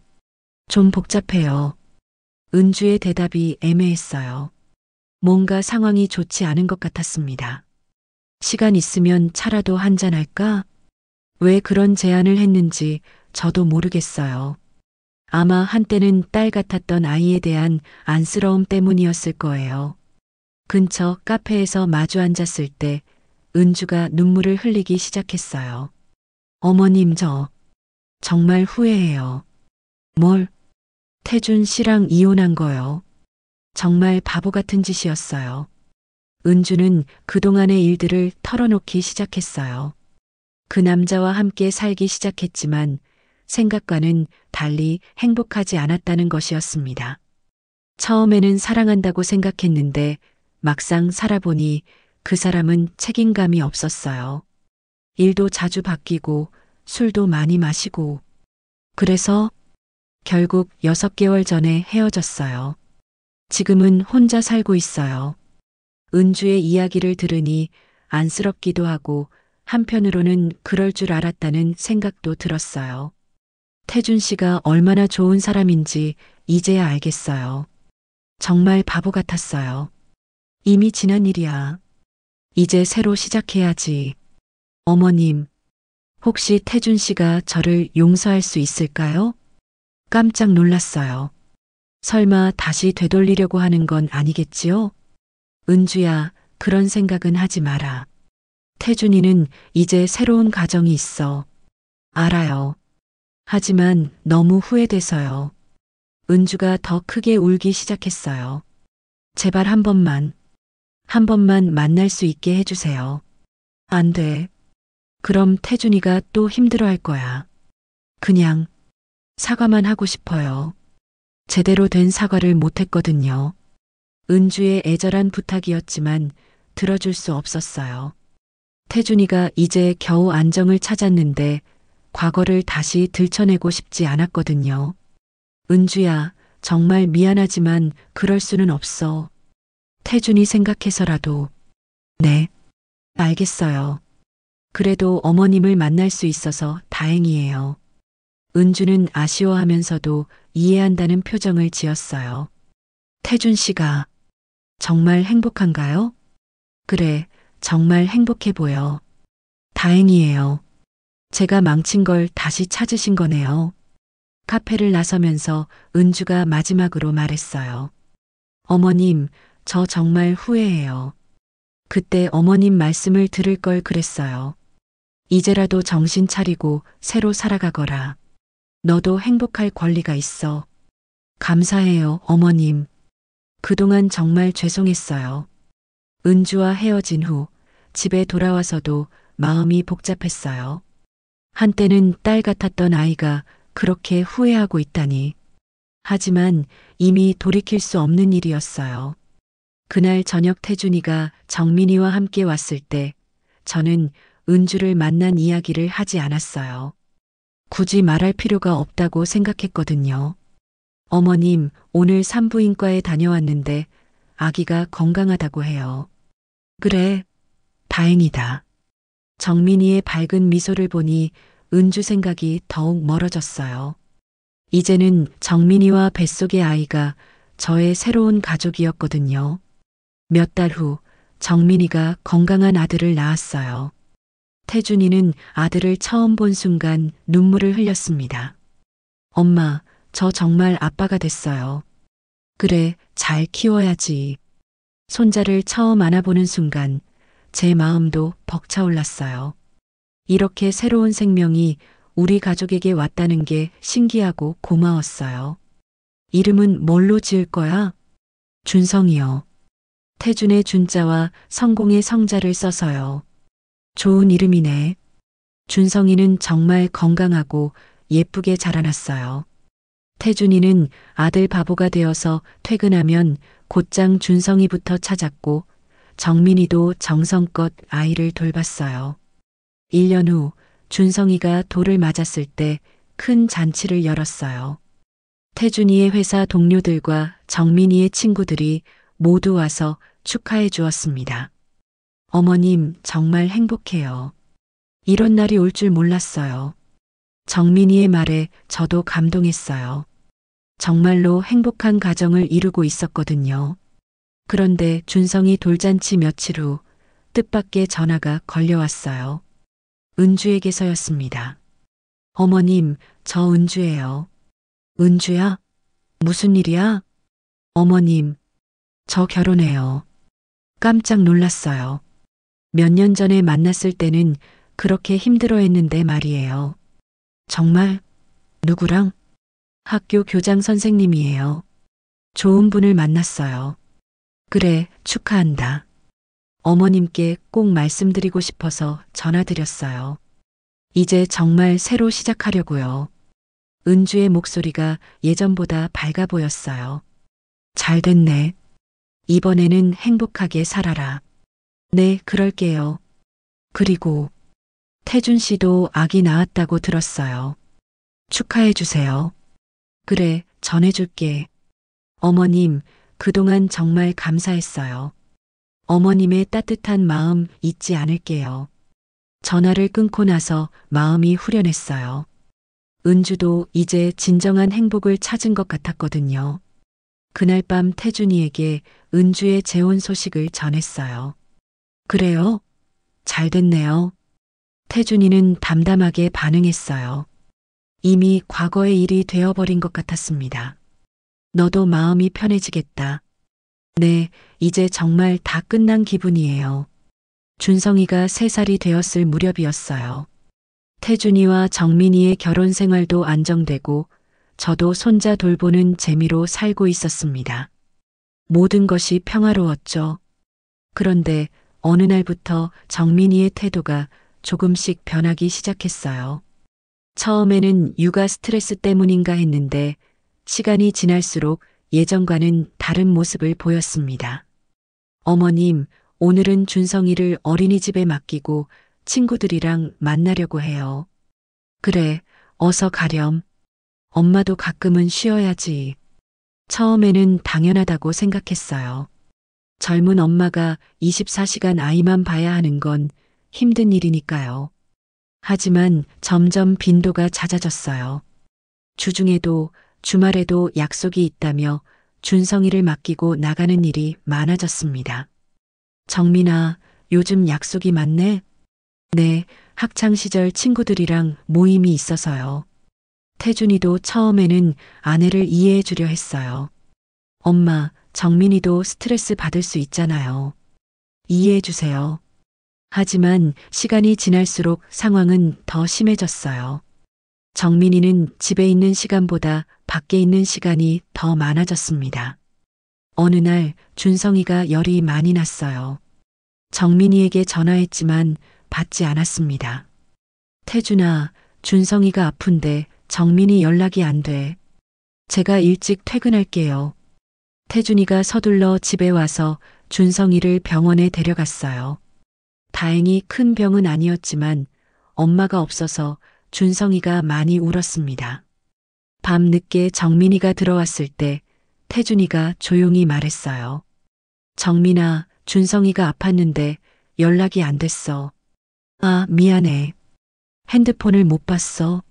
Speaker 1: 좀 복잡해요. 은주의 대답이 애매했어요. 뭔가 상황이 좋지 않은 것 같았습니다. 시간 있으면 차라도 한잔할까? 왜 그런 제안을 했는지 저도 모르겠어요. 아마 한때는 딸 같았던 아이에 대한 안쓰러움 때문이었을 거예요. 근처 카페에서 마주 앉았을 때 은주가 눈물을 흘리기 시작했어요. 어머님 저 정말 후회해요. 뭘? 태준 씨랑 이혼한 거요. 정말 바보 같은 짓이었어요. 은주는 그동안의 일들을 털어놓기 시작했어요. 그 남자와 함께 살기 시작했지만 생각과는 달리 행복하지 않았다는 것이었습니다. 처음에는 사랑한다고 생각했는데 막상 살아보니 그 사람은 책임감이 없었어요. 일도 자주 바뀌고 술도 많이 마시고 그래서 결국 6개월 전에 헤어졌어요. 지금은 혼자 살고 있어요. 은주의 이야기를 들으니 안쓰럽기도 하고 한편으로는 그럴 줄 알았다는 생각도 들었어요. 태준 씨가 얼마나 좋은 사람인지 이제야 알겠어요. 정말 바보 같았어요. 이미 지난 일이야. 이제 새로 시작해야지. 어머님, 혹시 태준 씨가 저를 용서할 수 있을까요? 깜짝 놀랐어요. 설마 다시 되돌리려고 하는 건 아니겠지요? 은주야, 그런 생각은 하지 마라. 태준이는 이제 새로운 가정이 있어. 알아요. 하지만 너무 후회돼서요. 은주가 더 크게 울기 시작했어요. 제발 한 번만 만날 수 있게 해주세요. 안 돼. 그럼 태준이가 또 힘들어할 거야. 그냥 사과만 하고 싶어요. 제대로 된 사과를 못했거든요. 은주의 애절한 부탁이었지만 들어줄 수 없었어요. 태준이가 이제 겨우 안정을 찾았는데 과거를 다시 들춰내고 싶지 않았거든요. 은주야, 정말 미안하지만 그럴 수는 없어. 태준이 생각해서라도. 네, 알겠어요. 그래도 어머님을 만날 수 있어서 다행이에요. 은주는 아쉬워하면서도 이해한다는 표정을 지었어요. 태준 씨가 정말 행복한가요? 그래, 정말 행복해 보여. 다행이에요. 제가 망친 걸 다시 찾으신 거네요. 카페를 나서면서 은주가 마지막으로 말했어요. 어머님, 저 정말 후회해요. 그때 어머님 말씀을 들을 걸 그랬어요. 이제라도 정신 차리고 새로 살아가거라. 너도 행복할 권리가 있어. 감사해요, 어머님. 그동안 정말 죄송했어요. 은주와 헤어진 후 집에 돌아와서도 마음이 복잡했어요. 한때는 딸 같았던 아이가 그렇게 후회하고 있다니. 하지만 이미 돌이킬 수 없는 일이었어요. 그날 저녁 태준이가 정민이와 함께 왔을 때 저는 은주를 만난 이야기를 하지 않았어요. 굳이 말할 필요가 없다고 생각했거든요. 어머님, 오늘 산부인과에 다녀왔는데 아기가 건강하다고 해요. 그래, 다행이다. 정민이의 밝은 미소를 보니 은주 생각이 더욱 멀어졌어요. 이제는 정민이와 뱃속의 아이가 저의 새로운 가족이었거든요. 몇 달 후 정민이가 건강한 아들을 낳았어요. 태준이는 아들을 처음 본 순간 눈물을 흘렸습니다. 엄마, 저 정말 아빠가 됐어요. 그래, 잘 키워야지. 손자를 처음 안아보는 순간 제 마음도 벅차올랐어요. 이렇게 새로운 생명이 우리 가족에게 왔다는 게 신기하고 고마웠어요. 이름은 뭘로 지을 거야? 준성이요. 태준의 준자와 성공의 성자를 써서요. 좋은 이름이네. 준성이는 정말 건강하고 예쁘게 자라났어요. 태준이는 아들 바보가 되어서 퇴근하면 곧장 준성이부터 찾았고 정민이도 정성껏 아이를 돌봤어요. 1년 후 준성이가 돌을 맞았을 때 큰 잔치를 열었어요. 태준이의 회사 동료들과 정민이의 친구들이 모두 와서 축하해 주었습니다. 어머님, 정말 행복해요. 이런 날이 올 줄 몰랐어요. 정민이의 말에 저도 감동했어요. 정말로 행복한 가정을 이루고 있었거든요. 그런데 준성이 돌잔치 며칠 후 뜻밖의 전화가 걸려왔어요. 은주에게서였습니다. 어머님, 저 은주예요. 은주야? 무슨 일이야? 어머님, 저 결혼해요. 깜짝 놀랐어요. 몇 년 전에 만났을 때는 그렇게 힘들어했는데 말이에요. 정말? 누구랑? 학교 교장 선생님이에요. 좋은 분을 만났어요. 그래, 축하한다. 어머님께 꼭 말씀드리고 싶어서 전화드렸어요. 이제 정말 새로 시작하려고요. 은주의 목소리가 예전보다 밝아 보였어요. 잘 됐네. 이번에는 행복하게 살아라. 네, 그럴게요. 그리고 태준 씨도 아기 낳았다고 들었어요. 축하해 주세요. 그래, 전해줄게. 어머님, 그동안 정말 감사했어요. 어머님의 따뜻한 마음 잊지 않을게요. 전화를 끊고 나서 마음이 후련했어요. 은주도 이제 진정한 행복을 찾은 것 같았거든요. 그날 밤 태준이에게 은주의 재혼 소식을 전했어요. 그래요? 잘 됐네요. 태준이는 담담하게 반응했어요. 이미 과거의 일이 되어버린 것 같았습니다. 너도 마음이 편해지겠다. 네, 이제 정말 다 끝난 기분이에요. 준성이가 3살이 되었을 무렵이었어요. 태준이와 정민이의 결혼 생활도 안정되고 저도 손자 돌보는 재미로 살고 있었습니다. 모든 것이 평화로웠죠. 그런데 어느 날부터 정민이의 태도가 조금씩 변하기 시작했어요. 처음에는 육아 스트레스 때문인가 했는데 시간이 지날수록 예전과는 다른 모습을 보였습니다. 어머님, 오늘은 준성이를 어린이집에 맡기고 친구들이랑 만나려고 해요. 그래, 어서 가렴. 엄마도 가끔은 쉬어야지. 처음에는 당연하다고 생각했어요. 젊은 엄마가 24시간 아이만 봐야 하는 건 힘든 일이니까요. 하지만 점점 빈도가 잦아졌어요. 주중에도 주말에도 약속이 있다며 준성이를 맡기고 나가는 일이 많아졌습니다. 정민아, 요즘 약속이 많네? 네, 학창시절 친구들이랑 모임이 있어서요. 태준이도 처음에는 아내를 이해해 주려 했어요. 엄마, 정민이도 스트레스 받을 수 있잖아요. 이해해 주세요. 하지만 시간이 지날수록 상황은 더 심해졌어요. 정민이는 집에 있는 시간보다 밖에 있는 시간이 더 많아졌습니다. 어느 날 준성이가 열이 많이 났어요. 정민이에게 전화했지만 받지 않았습니다. 태준아, 준성이가 아픈데 정민이 연락이 안 돼. 제가 일찍 퇴근할게요. 태준이가 서둘러 집에 와서 준성이를 병원에 데려갔어요. 다행히 큰 병은 아니었지만 엄마가 없어서 준성이가 많이 울었습니다. 밤 늦게 정민이가 들어왔을 때 태준이가 조용히 말했어요. 정민아, 준성이가 아팠는데 연락이 안 됐어. 아, 미안해. 핸드폰을 못 봤어.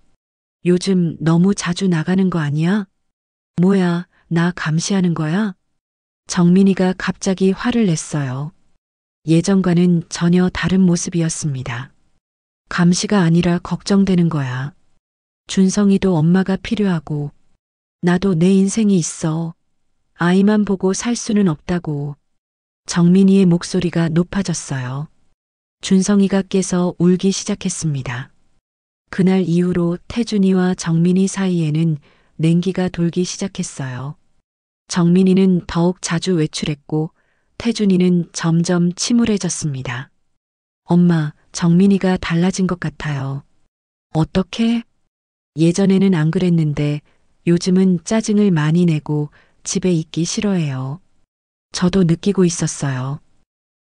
Speaker 1: 요즘 너무 자주 나가는 거 아니야? 뭐야, 나 감시하는 거야? 정민이가 갑자기 화를 냈어요. 예전과는 전혀 다른 모습이었습니다. 감시가 아니라 걱정되는 거야. 준성이도 엄마가 필요하고, 나도 내 인생이 있어. 아이만 보고 살 수는 없다고. 정민이의 목소리가 높아졌어요. 준성이가 깨서 울기 시작했습니다. 그날 이후로 태준이와 정민이 사이에는 냉기가 돌기 시작했어요. 정민이는 더욱 자주 외출했고 태준이는 점점 침울해졌습니다. 엄마, 정민이가 달라진 것 같아요. 어떻게? 예전에는 안 그랬는데 요즘은 짜증을 많이 내고 집에 있기 싫어해요. 저도 느끼고 있었어요.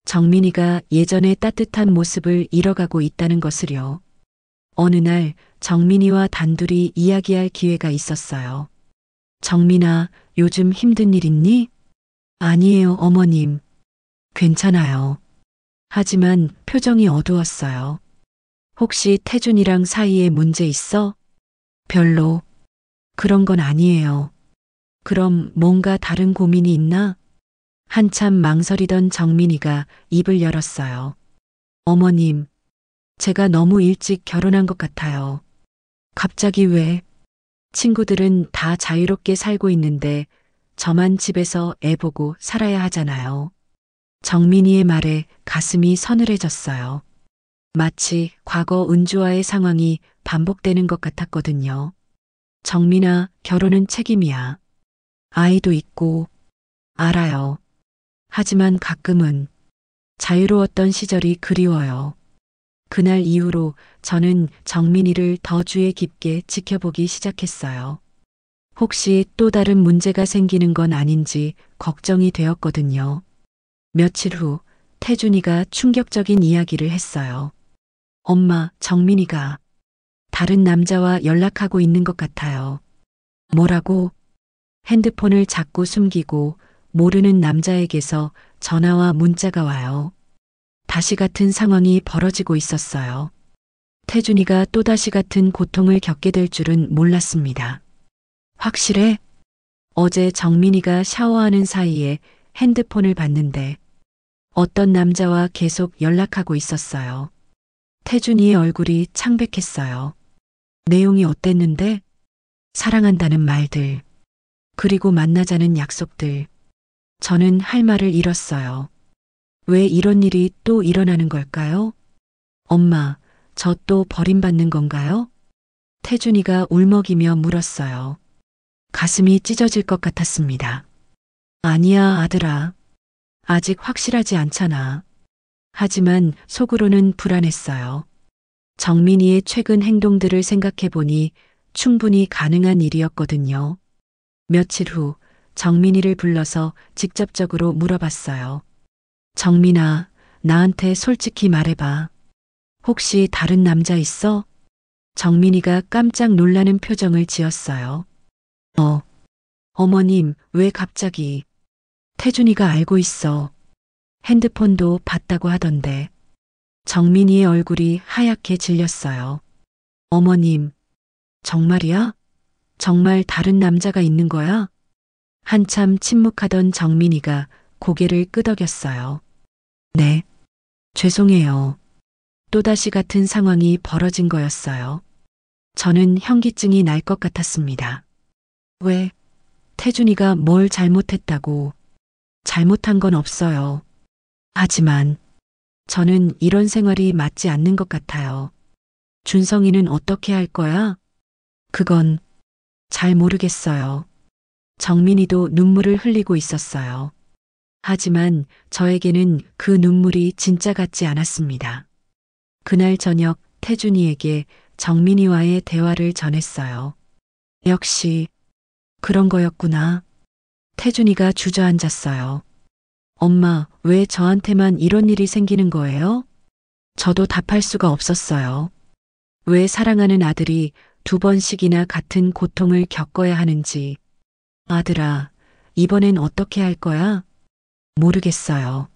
Speaker 1: 정민이가 예전의 따뜻한 모습을 잃어가고 있다는 것을요. 어느 날 정민이와 단둘이 이야기할 기회가 있었어요. 정민아, 요즘 힘든 일 있니? 아니에요, 어머님. 괜찮아요. 하지만 표정이 어두웠어요. 혹시 태준이랑 사이에 문제 있어? 별로. 그런 건 아니에요. 그럼 뭔가 다른 고민이 있나? 한참 망설이던 정민이가 입을 열었어요. 어머님, 제가 너무 일찍 결혼한 것 같아요. 갑자기 왜? 친구들은 다 자유롭게 살고 있는데 저만 집에서 애 보고 살아야 하잖아요. 정민이의 말에 가슴이 서늘해졌어요. 마치 과거 은주와의 상황이 반복되는 것 같았거든요. 정민아, 결혼은 책임이야. 아이도 있고, 알아요. 하지만 가끔은 자유로웠던 시절이 그리워요. 그날 이후로 저는 정민이를 더 주의 깊게 지켜보기 시작했어요. 혹시 또 다른 문제가 생기는 건 아닌지 걱정이 되었거든요. 며칠 후 태준이가 충격적인 이야기를 했어요. 엄마, 정민이가 다른 남자와 연락하고 있는 것 같아요. 뭐라고? 핸드폰을 자꾸 숨기고 모르는 남자에게서 전화와 문자가 와요. 다시 같은 상황이 벌어지고 있었어요. 태준이가 또다시 같은 고통을 겪게 될 줄은 몰랐습니다. 확실해? 어제 정민이가 샤워하는 사이에 핸드폰을 봤는데 어떤 남자와 계속 연락하고 있었어요. 태준이의 얼굴이 창백했어요. 내용이 어땠는데? 사랑한다는 말들, 그리고 만나자는 약속들. 저는 할 말을 잃었어요. 왜 이런 일이 또 일어나는 걸까요? 엄마, 저 또 버림받는 건가요? 태준이가 울먹이며 물었어요. 가슴이 찢어질 것 같았습니다. 아니야, 아들아. 아직 확실하지 않잖아. 하지만 속으로는 불안했어요. 정민이의 최근 행동들을 생각해 보니 충분히 가능한 일이었거든요. 며칠 후 정민이를 불러서 직접적으로 물어봤어요. 정민아, 나한테 솔직히 말해봐. 혹시 다른 남자 있어? 정민이가 깜짝 놀라는 표정을 지었어요. 어머님, 왜 갑자기? 태준이가 알고 있어. 핸드폰도 봤다고 하던데. 정민이의 얼굴이 하얗게 질렸어요. 어머님, 정말이야? 정말 다른 남자가 있는 거야? 한참 침묵하던 정민이가 고개를 끄덕였어요. 네, 죄송해요. 또다시 같은 상황이 벌어진 거였어요. 저는 현기증이 날 것 같았습니다. 왜? 태준이가 뭘 잘못했다고? 잘못한 건 없어요. 하지만 저는 이런 생활이 맞지 않는 것 같아요. 준성이는 어떻게 할 거야? 그건 잘 모르겠어요. 정민이도 눈물을 흘리고 있었어요. 하지만 저에게는 그 눈물이 진짜 같지 않았습니다. 그날 저녁 태준이에게 정민이와의 대화를 전했어요. 역시 그런 거였구나. 태준이가 주저앉았어요. 엄마, 왜 저한테만 이런 일이 생기는 거예요? 저도 답할 수가 없었어요. 왜 사랑하는 아들이 2번씩이나 같은 고통을 겪어야 하는지. 아들아, 이번엔 어떻게 할 거야? 모르겠어요.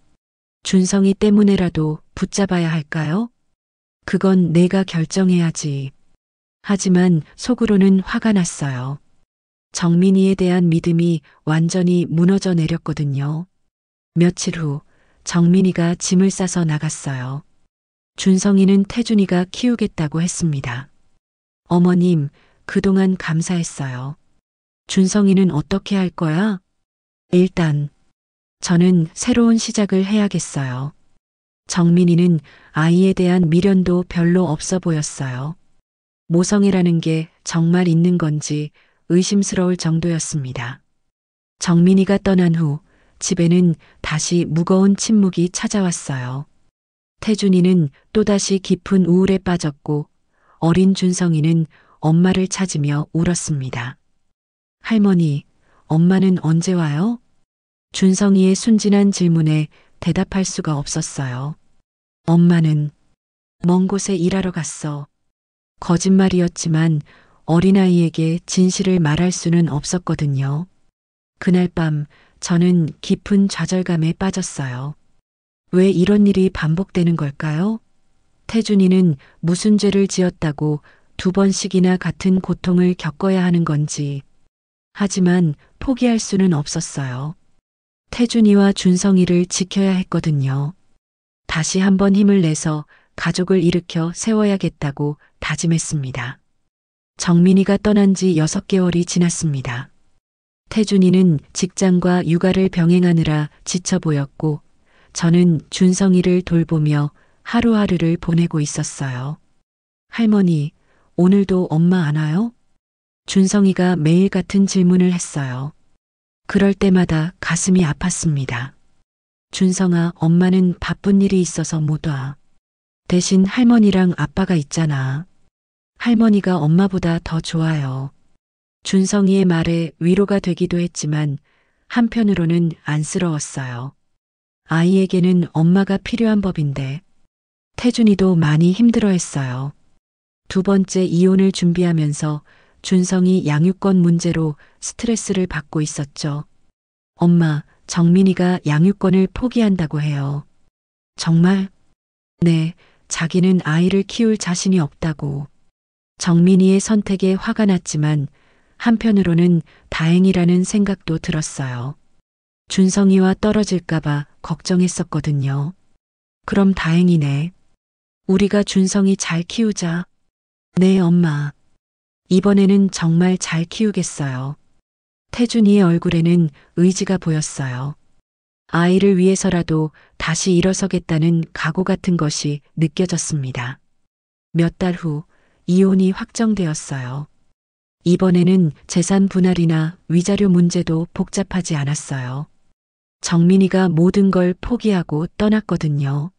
Speaker 1: 준성이 때문에라도 붙잡아야 할까요? 그건 내가 결정해야지. 하지만 속으로는 화가 났어요. 정민이에 대한 믿음이 완전히 무너져 내렸거든요. 며칠 후 정민이가 짐을 싸서 나갔어요. 준성이는 태준이가 키우겠다고 했습니다. 어머님, 그동안 감사했어요. 준성이는 어떻게 할 거야? 일단 저는 새로운 시작을 해야겠어요. 정민이는 아이에 대한 미련도 별로 없어 보였어요. 모성애라는 게 정말 있는 건지 의심스러울 정도였습니다. 정민이가 떠난 후 집에는 다시 무거운 침묵이 찾아왔어요. 태준이는 또다시 깊은 우울에 빠졌고 어린 준성이는 엄마를 찾으며 울었습니다. 할머니, 엄마는 언제 와요? 준성이의 순진한 질문에 대답할 수가 없었어요. 엄마는 먼 곳에 일하러 갔어. 거짓말이었지만 어린아이에게 진실을 말할 수는 없었거든요. 그날 밤 저는 깊은 좌절감에 빠졌어요. 왜 이런 일이 반복되는 걸까요? 태준이는 무슨 죄를 지었다고 2번씩이나 같은 고통을 겪어야 하는 건지. 하지만 포기할 수는 없었어요. 태준이와 준성이를 지켜야 했거든요. 다시 한번 힘을 내서 가족을 일으켜 세워야겠다고 다짐했습니다. 정민이가 떠난 지 6개월이 지났습니다. 태준이는 직장과 육아를 병행하느라 지쳐 보였고 저는 준성이를 돌보며 하루하루를 보내고 있었어요. 할머니, 오늘도 엄마 안 와요? 준성이가 매일 같은 질문을 했어요. 그럴 때마다 가슴이 아팠습니다. 준성아, 엄마는 바쁜 일이 있어서 못 와. 대신 할머니랑 아빠가 있잖아. 할머니가 엄마보다 더 좋아요. 준성이의 말에 위로가 되기도 했지만 한편으로는 안쓰러웠어요. 아이에게는 엄마가 필요한 법인데. 태준이도 많이 힘들어했어요. 두 번째 이혼을 준비하면서 준성이 양육권 문제로 스트레스를 받고 있었죠. 엄마, 정민이가 양육권을 포기한다고 해요. 정말? 네, 자기는 아이를 키울 자신이 없다고. 정민이의 선택에 화가 났지만 한편으로는 다행이라는 생각도 들었어요. 준성이와 떨어질까봐 걱정했었거든요. 그럼 다행이네. 우리가 준성이 잘 키우자. 네, 엄마. 이번에는 정말 잘 키우겠어요. 태준이의 얼굴에는 의지가 보였어요. 아이를 위해서라도 다시 일어서겠다는 각오 같은 것이 느껴졌습니다. 몇 달 후 이혼이 확정되었어요. 이번에는 재산 분할이나 위자료 문제도 복잡하지 않았어요. 정민이가 모든 걸 포기하고 떠났거든요.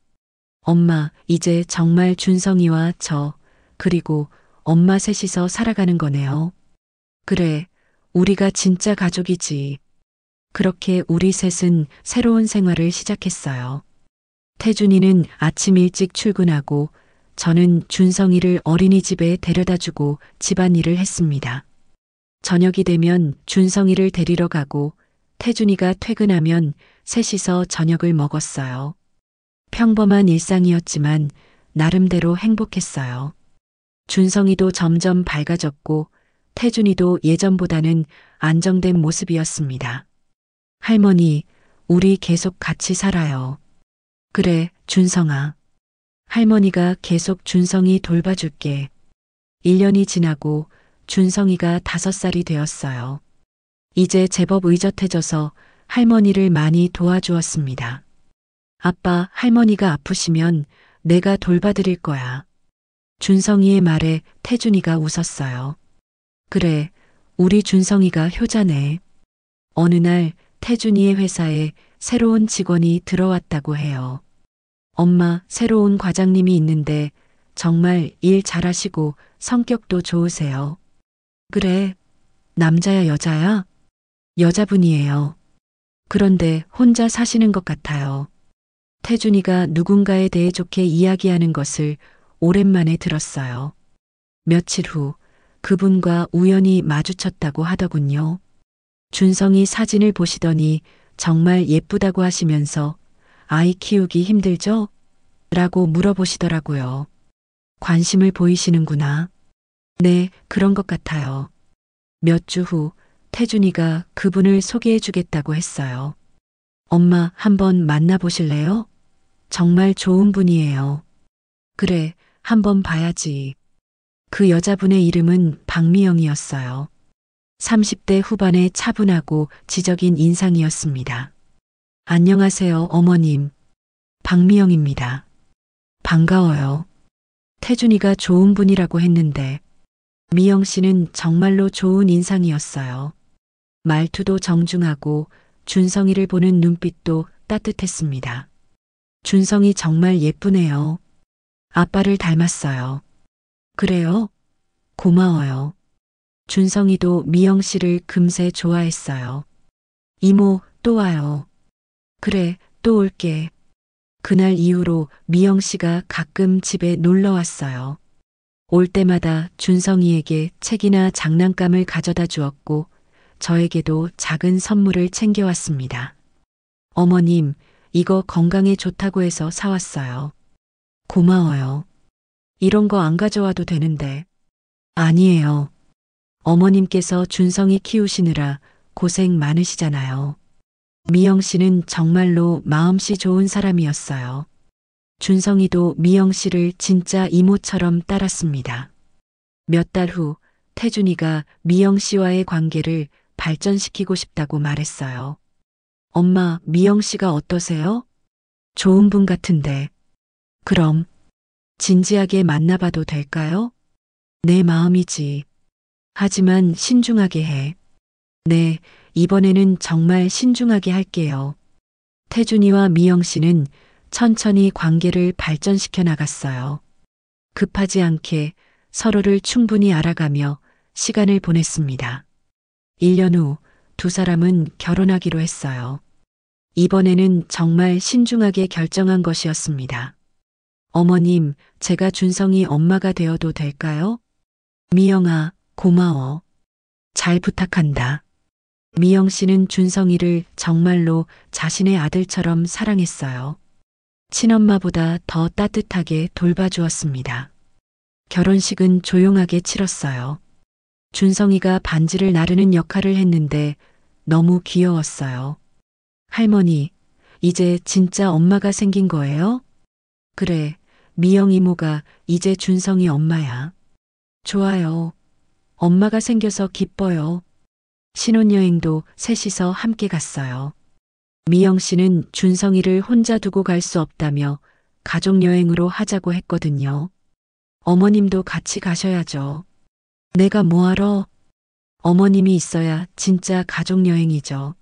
Speaker 1: 엄마, 이제 정말 준성이와 저, 그리고 엄마 셋이서 살아가는 거네요. 그래, 우리가 진짜 가족이지. 그렇게 우리 셋은 새로운 생활을 시작했어요. 태준이는 아침 일찍 출근하고 저는 준성이를 어린이집에 데려다주고 집안일을 했습니다. 저녁이 되면 준성이를 데리러 가고 태준이가 퇴근하면 셋이서 저녁을 먹었어요. 평범한 일상이었지만 나름대로 행복했어요. 준성이도 점점 밝아졌고 태준이도 예전보다는 안정된 모습이었습니다. 할머니, 우리 계속 같이 살아요. 그래, 준성아. 할머니가 계속 준성이 돌봐줄게. 1년이 지나고 준성이가 5살이 되었어요. 이제 제법 의젓해져서 할머니를 많이 도와주었습니다. 아빠, 할머니가 아프시면 내가 돌봐드릴 거야. 준성이의 말에 태준이가 웃었어요. 그래, 우리 준성이가 효자네. 어느 날 태준이의 회사에 새로운 직원이 들어왔다고 해요. 엄마, 새로운 과장님이 있는데 정말 일 잘하시고 성격도 좋으세요. 그래, 남자야, 여자야? 여자분이에요. 그런데 혼자 사시는 것 같아요. 태준이가 누군가에 대해 좋게 이야기하는 것을 오랜만에 들었어요. 며칠 후 그분과 우연히 마주쳤다고 하더군요. 준성이 사진을 보시더니 정말 예쁘다고 하시면서 아이 키우기 힘들죠? 라고 물어보시더라고요. 관심을 보이시는구나. 네, 그런 것 같아요. 몇 주 후 태준이가 그분을 소개해 주겠다고 했어요. 엄마, 한번 만나보실래요? 정말 좋은 분이에요. 그래, 한번 봐야지. 그 여자분의 이름은 박미영이었어요. 30대 후반의 차분하고 지적인 인상이었습니다. 안녕하세요, 어머님. 박미영입니다. 반가워요. 태준이가 좋은 분이라고 했는데 미영 씨는 정말로 좋은 인상이었어요. 말투도 정중하고 준성이를 보는 눈빛도 따뜻했습니다. 준성이 정말 예쁘네요. 아빠를 닮았어요. 그래요? 고마워요. 준성이도 미영 씨를 금세 좋아했어요. 이모, 또 와요. 그래, 또 올게. 그날 이후로 미영 씨가 가끔 집에 놀러 왔어요. 올 때마다 준성이에게 책이나 장난감을 가져다 주었고 저에게도 작은 선물을 챙겨왔습니다. 어머님, 이거 건강에 좋다고 해서 사왔어요. 고마워요. 이런 거 안 가져와도 되는데. 아니에요. 어머님께서 준성이 키우시느라 고생 많으시잖아요. 미영 씨는 정말로 마음씨 좋은 사람이었어요. 준성이도 미영 씨를 진짜 이모처럼 따랐습니다. 몇 달 후 태준이가 미영 씨와의 관계를 발전시키고 싶다고 말했어요. 엄마, 미영 씨가 어떠세요? 좋은 분 같은데. 그럼 진지하게 만나봐도 될까요? 내 마음이지. 하지만 신중하게 해. 네, 이번에는 정말 신중하게 할게요. 태준이와 미영 씨는 천천히 관계를 발전시켜 나갔어요. 급하지 않게 서로를 충분히 알아가며 시간을 보냈습니다. 1년 후 두 사람은 결혼하기로 했어요. 이번에는 정말 신중하게 결정한 것이었습니다. 어머님, 제가 준성이 엄마가 되어도 될까요? 미영아, 고마워. 잘 부탁한다. 미영 씨는 준성이를 정말로 자신의 아들처럼 사랑했어요. 친엄마보다 더 따뜻하게 돌봐주었습니다. 결혼식은 조용하게 치렀어요. 준성이가 반지를 나르는 역할을 했는데 너무 귀여웠어요. 할머니, 이제 진짜 엄마가 생긴 거예요? 그래, 미영 이모가 이제 준성이 엄마야. 좋아요. 엄마가 생겨서 기뻐요. 신혼여행도 셋이서 함께 갔어요. 미영 씨는 준성이를 혼자 두고 갈 수 없다며 가족여행으로 하자고 했거든요. 어머님도 같이 가셔야죠. 내가 뭐하러? 어머님이 있어야 진짜 가족여행이죠.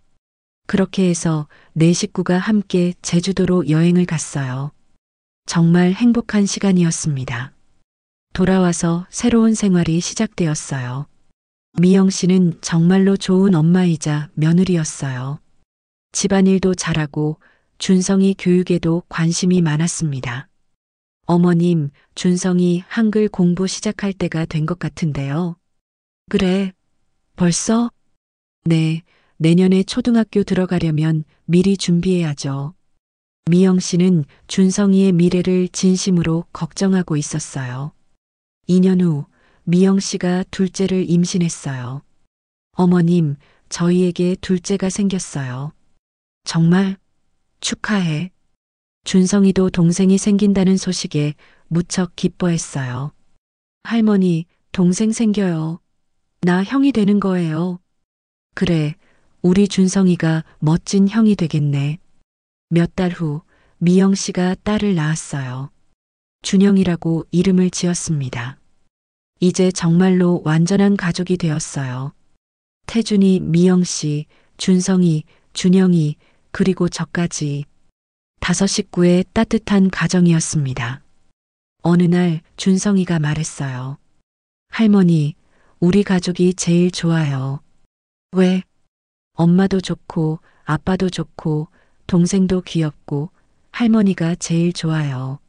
Speaker 1: 그렇게 해서 네 식구가 함께 제주도로 여행을 갔어요. 정말 행복한 시간이었습니다. 돌아와서 새로운 생활이 시작되었어요. 미영 씨는 정말로 좋은 엄마이자 며느리였어요. 집안일도 잘하고 준성이 교육에도 관심이 많았습니다. 어머님, 준성이 한글 공부 시작할 때가 된 것 같은데요. 그래, 벌써? 네, 내년에 초등학교 들어가려면 미리 준비해야죠. 미영 씨는 준성이의 미래를 진심으로 걱정하고 있었어요. 2년 후 미영 씨가 둘째를 임신했어요. 어머님, 저희에게 둘째가 생겼어요. 정말 축하해. 준성이도 동생이 생긴다는 소식에 무척 기뻐했어요. 할머니, 동생 생겨요. 나 형이 되는 거예요. 그래, 우리 준성이가 멋진 형이 되겠네. 몇 달 후 미영 씨가 딸을 낳았어요. 준영이라고 이름을 지었습니다. 이제 정말로 완전한 가족이 되었어요. 태준이, 미영 씨, 준성이, 준영이, 그리고 저까지 5 식구의 따뜻한 가정이었습니다. 어느 날 준성이가 말했어요. 할머니, 우리 가족이 제일 좋아요. 왜? 엄마도 좋고, 아빠도 좋고, 동생도 귀엽고, 할머니가 제일 좋아요.